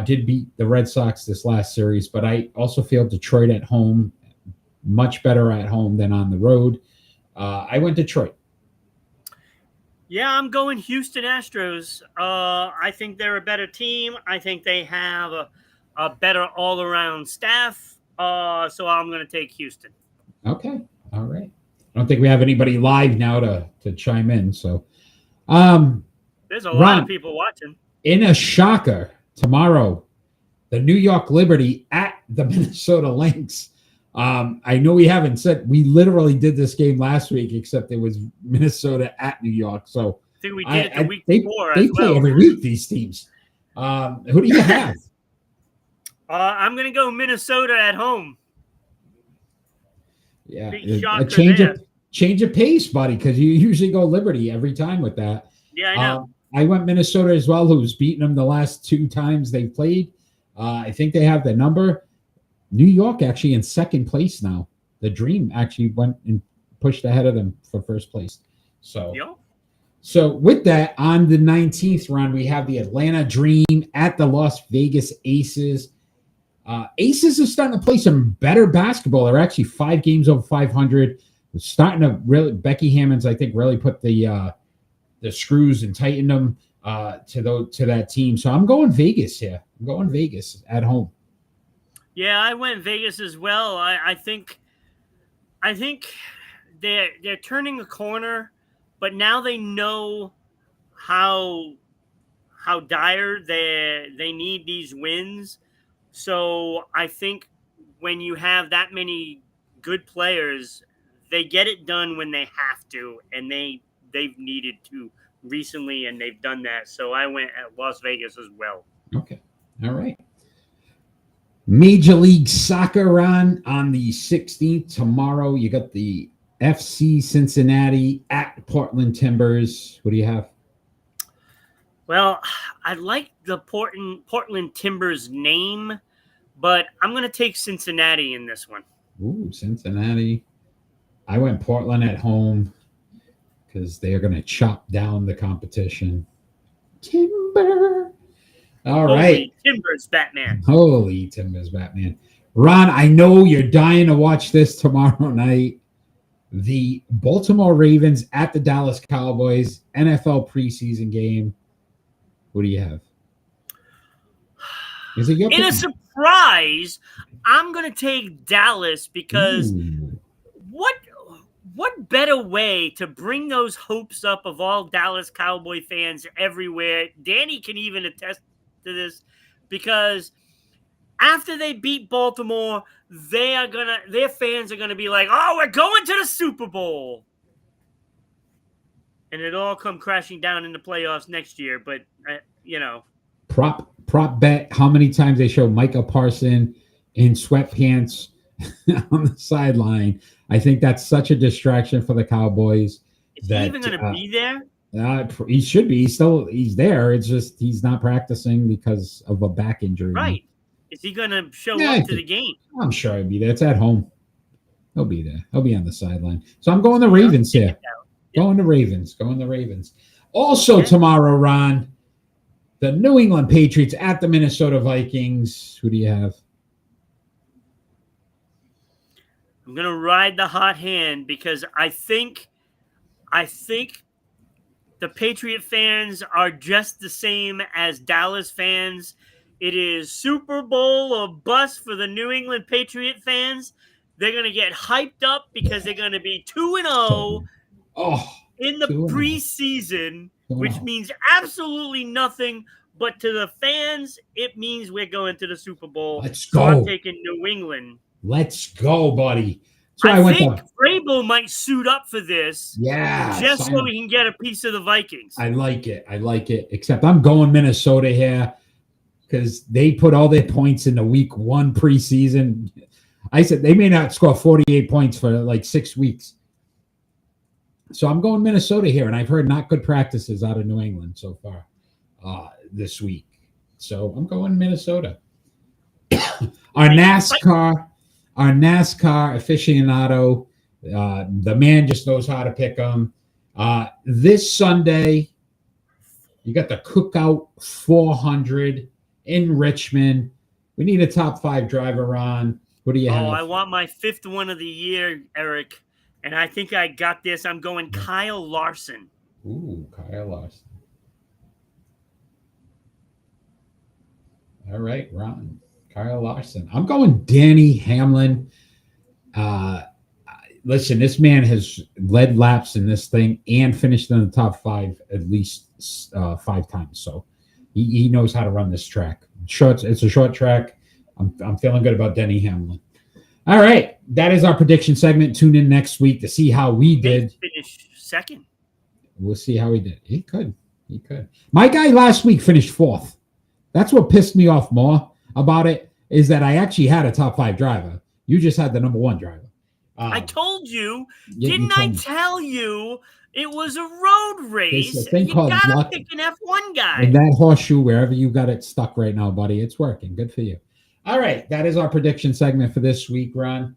did beat the Red Sox this last series, but I also feel Detroit at home, much better at home than on the road. I went Detroit. Yeah, I'm going Houston Astros. I think they're a better team. I think they have a better all-around staff. So I'm going to take Houston. Okay. All right. I don't think we have anybody live now to chime in. So there's a lot of people watching. In a shocker, tomorrow, the New York Liberty at the Minnesota Lynx. I know we haven't said, we literally did this game last week, except it was Minnesota at New York. So I think we did it the week before. They play every week, these teams. Who do you have? I'm going to go Minnesota at home. Yeah, a change of pace, buddy, because you usually go Liberty every time with that. Yeah, I know. I went Minnesota as well, who's beaten them the last 2 times they've played. I think they have the number. New York actually in second place now. The Dream actually went and pushed ahead of them for first place. So with that, on the 19th round, we have the Atlanta Dream at the Las Vegas Aces. Aces are starting to play some better basketball. They're actually 5 games over 500. They're starting to really, Becky Hammonds, I think, really put the screws and tightened them to that team. So I'm going Vegas here. I'm going Vegas at home. Yeah, I went Vegas as well. I think they're turning a corner, but now they know how dire they need these wins. So I think when you have that many good players, they get it done when they have to, and they've needed to recently, and they've done that. So I went at Las Vegas as well. Okay. All right. Major League Soccer on the 16th. Tomorrow, you got the FC Cincinnati at Portland Timbers. What do you have? Well, I like the Portland Timbers name, but I'm going to take Cincinnati in this one. Ooh, Cincinnati. I went Portland at home because they are going to chop down the competition. Timber. All Holy right. Timbers, Batman. Holy Timbers, Batman. Ron, I know you're dying to watch this tomorrow night. The Baltimore Ravens at the Dallas Cowboys NFL preseason game. What do you have? Is it your In a pick? surprise, I'm going to take Dallas because Ooh. what better way to bring those hopes up of all Dallas Cowboy fans everywhere? Danny can even attest to this because after they beat Baltimore, their fans are gonna be like, "Oh, we're going to the Super Bowl," and it all come crashing down in the playoffs next year. But Prop bet how many times they show Micah Parson in sweatpants on the sideline. I think that's such a distraction for the Cowboys. Is he even going to be there? He should be. He's there. It's just he's not practicing because of a back injury. Right. Is he going to show up to the game? I'm sure he'll be there. It's at home. He'll be there. He'll be on the sideline. So I'm going the Ravens here. Going the Ravens. Also tomorrow, Ron, the New England Patriots at the Minnesota Vikings. Who do you have? I'm going to ride the hot hand because I think the Patriot fans are just the same as Dallas fans. It is Super Bowl or bust for the New England Patriot fans. They're going to get hyped up because they're going to be 2-0 in the preseason, which means absolutely nothing. But to the fans, it means we're going to the Super Bowl. Let's go. So I'm taking New England. Let's go, buddy. So I think Vrabel might suit up for this. Yeah. Just so we can get a piece of the Vikings. I like it. Except I'm going Minnesota here because they put all their points in the week 1 preseason. I said they may not score 48 points for like 6 weeks. So I'm going Minnesota here, and I've heard not good practices out of New England so far this week. So I'm going Minnesota. Our NASCAR aficionado, the man just knows how to pick them. This Sunday, you got the Cookout 400 in Richmond. We need a top 5 driver on. What do you have? I want my 5th one of the year, Eric. And I think I got this. I'm going Kyle Larson. Ooh, Kyle Larson. All right, Ron. Kyle Larson. I'm going Danny Hamlin. Listen, this man has led laps in this thing and finished in the top 5 at least 5 times. So he knows how to run this track. It's a short track. I'm feeling good about Denny Hamlin. All right, that is our prediction segment. Tune in next week to see how we did. Finish 2nd. We'll see how he did. He could. My guy last week finished 4th. That's what pissed me off more about it is that I actually had a top 5 driver. You just had the number 1 driver. I told you. Didn't I tell you it was a road race? You got to pick an F1 guy. And that horseshoe, wherever you got it stuck right now, buddy, it's working. Good for you. All right, that is our prediction segment for this week, Ron.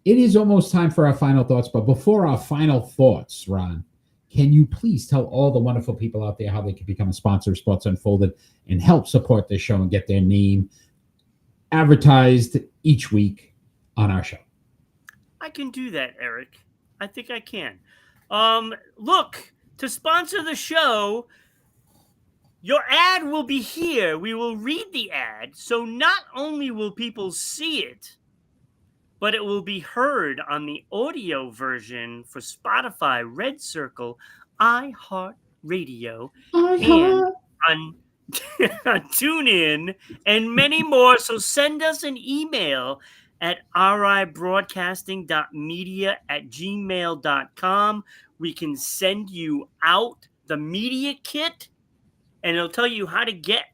It is almost time for our final thoughts. But before our final thoughts, Ron, can you please tell all the wonderful people out there how they can become a sponsor of Sports Unfolded and help support this show and get their name advertised each week on our show? I can do that, Eric. I think I can. Look, to sponsor the show, your ad will be here. We will read the ad. So not only will people see it, but it will be heard on the audio version for Spotify, Red Circle, iHeartRadio, and on TuneIn, and many more. So send us an email at ribroadcasting.media@gmail.com. We can send you out the media kit, and it'll tell you how to get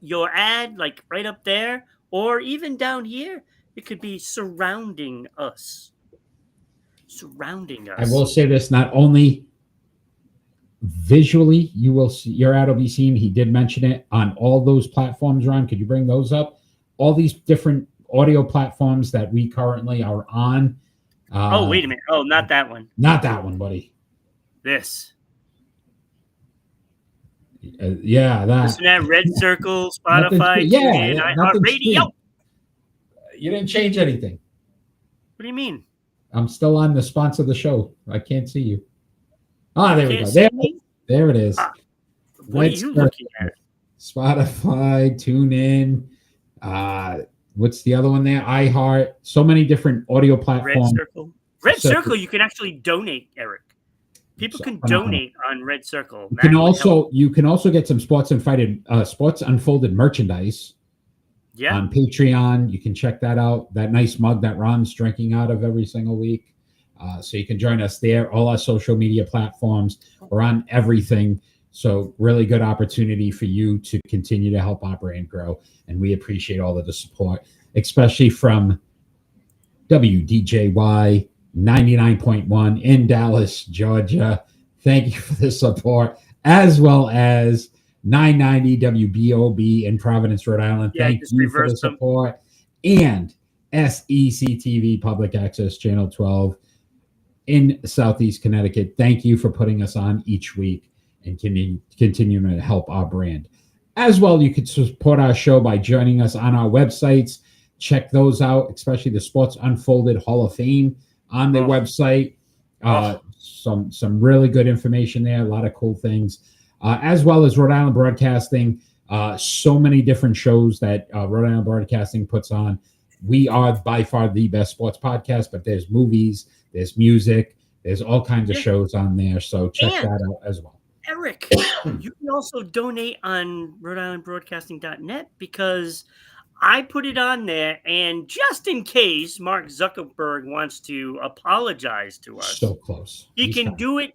your ad, like right up there, or even down here, it could be surrounding us. Surrounding us. I will say this: not only visually, you will see your ad will be seen. He did mention it on all those platforms. Ron, could you bring those up? All these different audio platforms that we currently are on. Oh, wait a minute. Oh, not that one. Not that one, buddy. This. Yeah, that. Listen to that Red Circle, Nothing's Spotify, changed. Yeah, TuneIn, yeah, nothing's iHeartRadio. changed. You didn't change anything. What do you mean? I'm still on the sponsor of the show. I can't see you. Ah, there we Can't go. see There, me? there it is. Ah, What are you looking at? Spotify, TuneIn. What's the other one there? iHeart. So many different audio Red platforms. Circle. Red So- Circle, you can actually donate, Eric. People can donate on Red Circle. You can also get some Sports Unfolded merchandise on Patreon. You can check that out. That nice mug that Ron's drinking out of every single week. So you can join us there. All our social media platforms. We're on everything. So really good opportunity for you to continue to help our brand grow. And we appreciate all of the support, especially from WDJY 99.1 in Dallas, Georgia. Thank you for the support, as well as 990 WBOB in Providence, Rhode Island. Thank you for the support. And SECTV Public Access Channel 12 in Southeast Connecticut. Thank you for putting us on each week and continuing to help our brand. As well, you could support our show by joining us on our websites. Check those out, especially the Sports Unfolded Hall of Fame on their website. Some really good information there, a lot of cool things. As well as Rhode Island Broadcasting, so many different shows that Rhode Island Broadcasting puts on. We are by far the best sports podcast, but there's movies, there's music, there's all kinds of shows on there. So check that out as well. Eric, you can also donate on Rhode-IslandBroadcasting.net because I put it on there, and just in case Mark Zuckerberg wants to apologize to us, so close. He can do it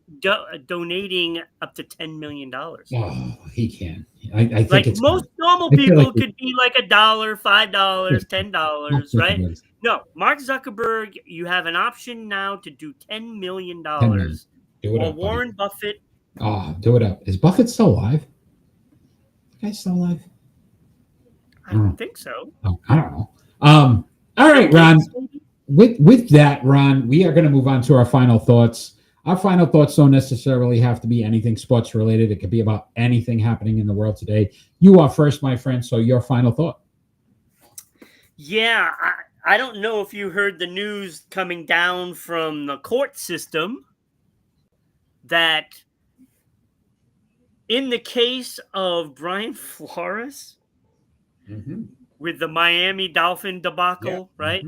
donating up to $10 million. Oh, he can. I think like it's most normal people could be like $1, $5, $10, right? No, Mark Zuckerberg, you have an option now to do $10 million. Do it or up, Warren Buffett. Oh, do it up. Is Buffett still alive? The guy's still alive? I don't think so. Oh, I don't know. All right, Ron. With that, Ron, we are going to move on to our final thoughts. Our final thoughts don't necessarily have to be anything sports related. It could be about anything happening in the world today. You are first, my friend, so your final thought. Yeah, I don't know if you heard the news coming down from the court system that in the case of Brian Flores with the Miami Dolphin debacle, right?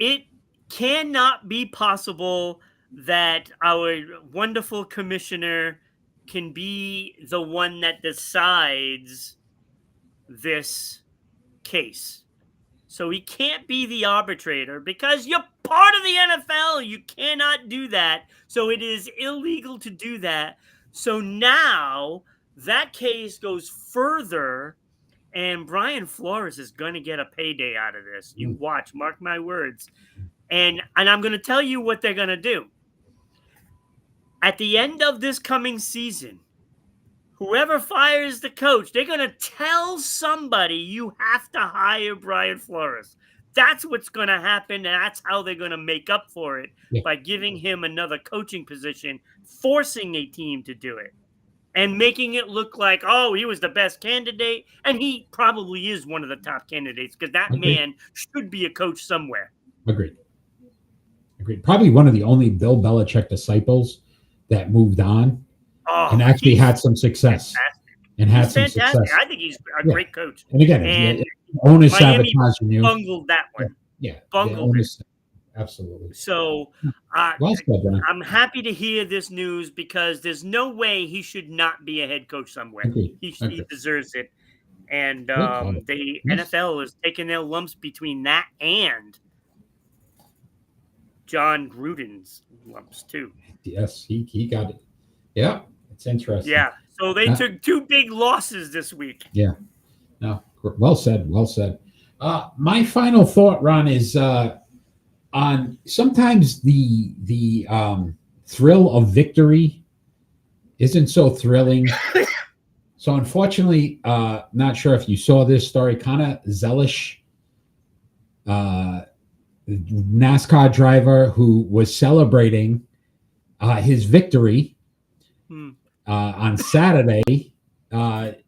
It cannot be possible that our wonderful commissioner can be the one that decides this case. So he can't be the arbitrator because you're part of the NFL. You cannot do that. So it is illegal to do that. So now that case goes further, and Brian Flores is going to get a payday out of this. You watch, mark my words. And I'm going to tell you what they're going to do. At the end of this coming season, whoever fires the coach, they're going to tell somebody you have to hire Brian Flores. That's what's going to happen. And that's how they're going to make up for it by giving him another coaching position, forcing a team to do it and making it look like, oh, he was the best candidate. And he probably is one of the top candidates because that man should be a coach somewhere. Agreed. Probably one of the only Bill Belichick disciples that moved on and actually had some success. Fantastic. I think he's a great coach. And again, owner sabotaging you. Bungled that one. Bungled it. Absolutely. So I'm happy to hear this news because there's no way he should not be a head coach somewhere. He deserves it. And the NFL is taking their lumps between that and John Gruden's lumps too. Yes, he got it. Yeah, it's interesting. Yeah, so they took two big losses this week. Yeah, no, Well said. Well said. My final thought, Ron, is on sometimes the thrill of victory isn't so thrilling. So unfortunately, not sure if you saw this story. Connor Zelish, NASCAR driver who was celebrating his victory on Saturday,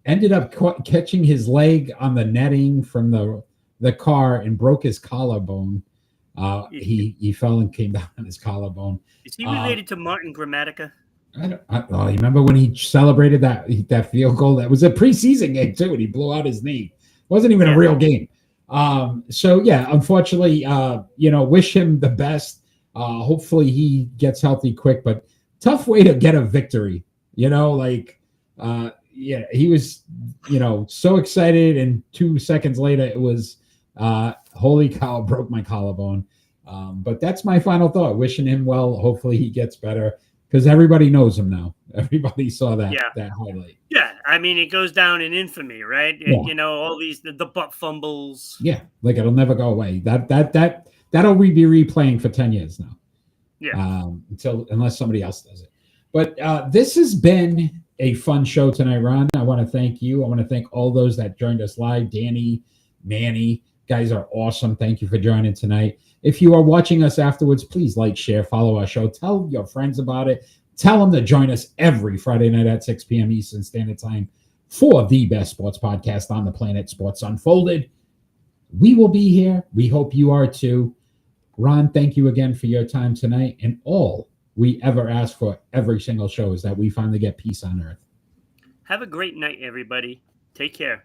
ended up catching his leg on the netting from the car and broke his collarbone. He fell and came down on his collarbone. Is he related to Martin Gramatica? You remember when he celebrated that field goal? That was a preseason game too, and he blew out his knee. It wasn't even a real game. So yeah, unfortunately, wish him the best. Hopefully he gets healthy quick, but tough way to get a victory. He was, so excited, and 2 seconds later it was, holy cow, broke my collarbone. But that's my final thought. Wishing him well. Hopefully he gets better, because everybody knows him now. Everybody saw that highlight. Yeah, I mean, it goes down in infamy, right? Yeah. All these the butt fumbles. Yeah, like it'll never go away. That'll be replaying for 10 years now. Yeah. Unless somebody else does it. But this has been a fun show tonight, Ron. I want to thank you. I want to thank all those that joined us live. Danny, Manny, guys are awesome. Thank you for joining tonight. If you are watching us afterwards, please like, share, follow our show. Tell your friends about it. Tell them to join us every Friday night at 6 p.m. Eastern Standard Time for the best sports podcast on the planet, Sports Unfolded. We will be here. We hope you are too. Ron, thank you again for your time tonight. And all we ever ask for every single show is that we finally get peace on earth. Have a great night, everybody. Take care.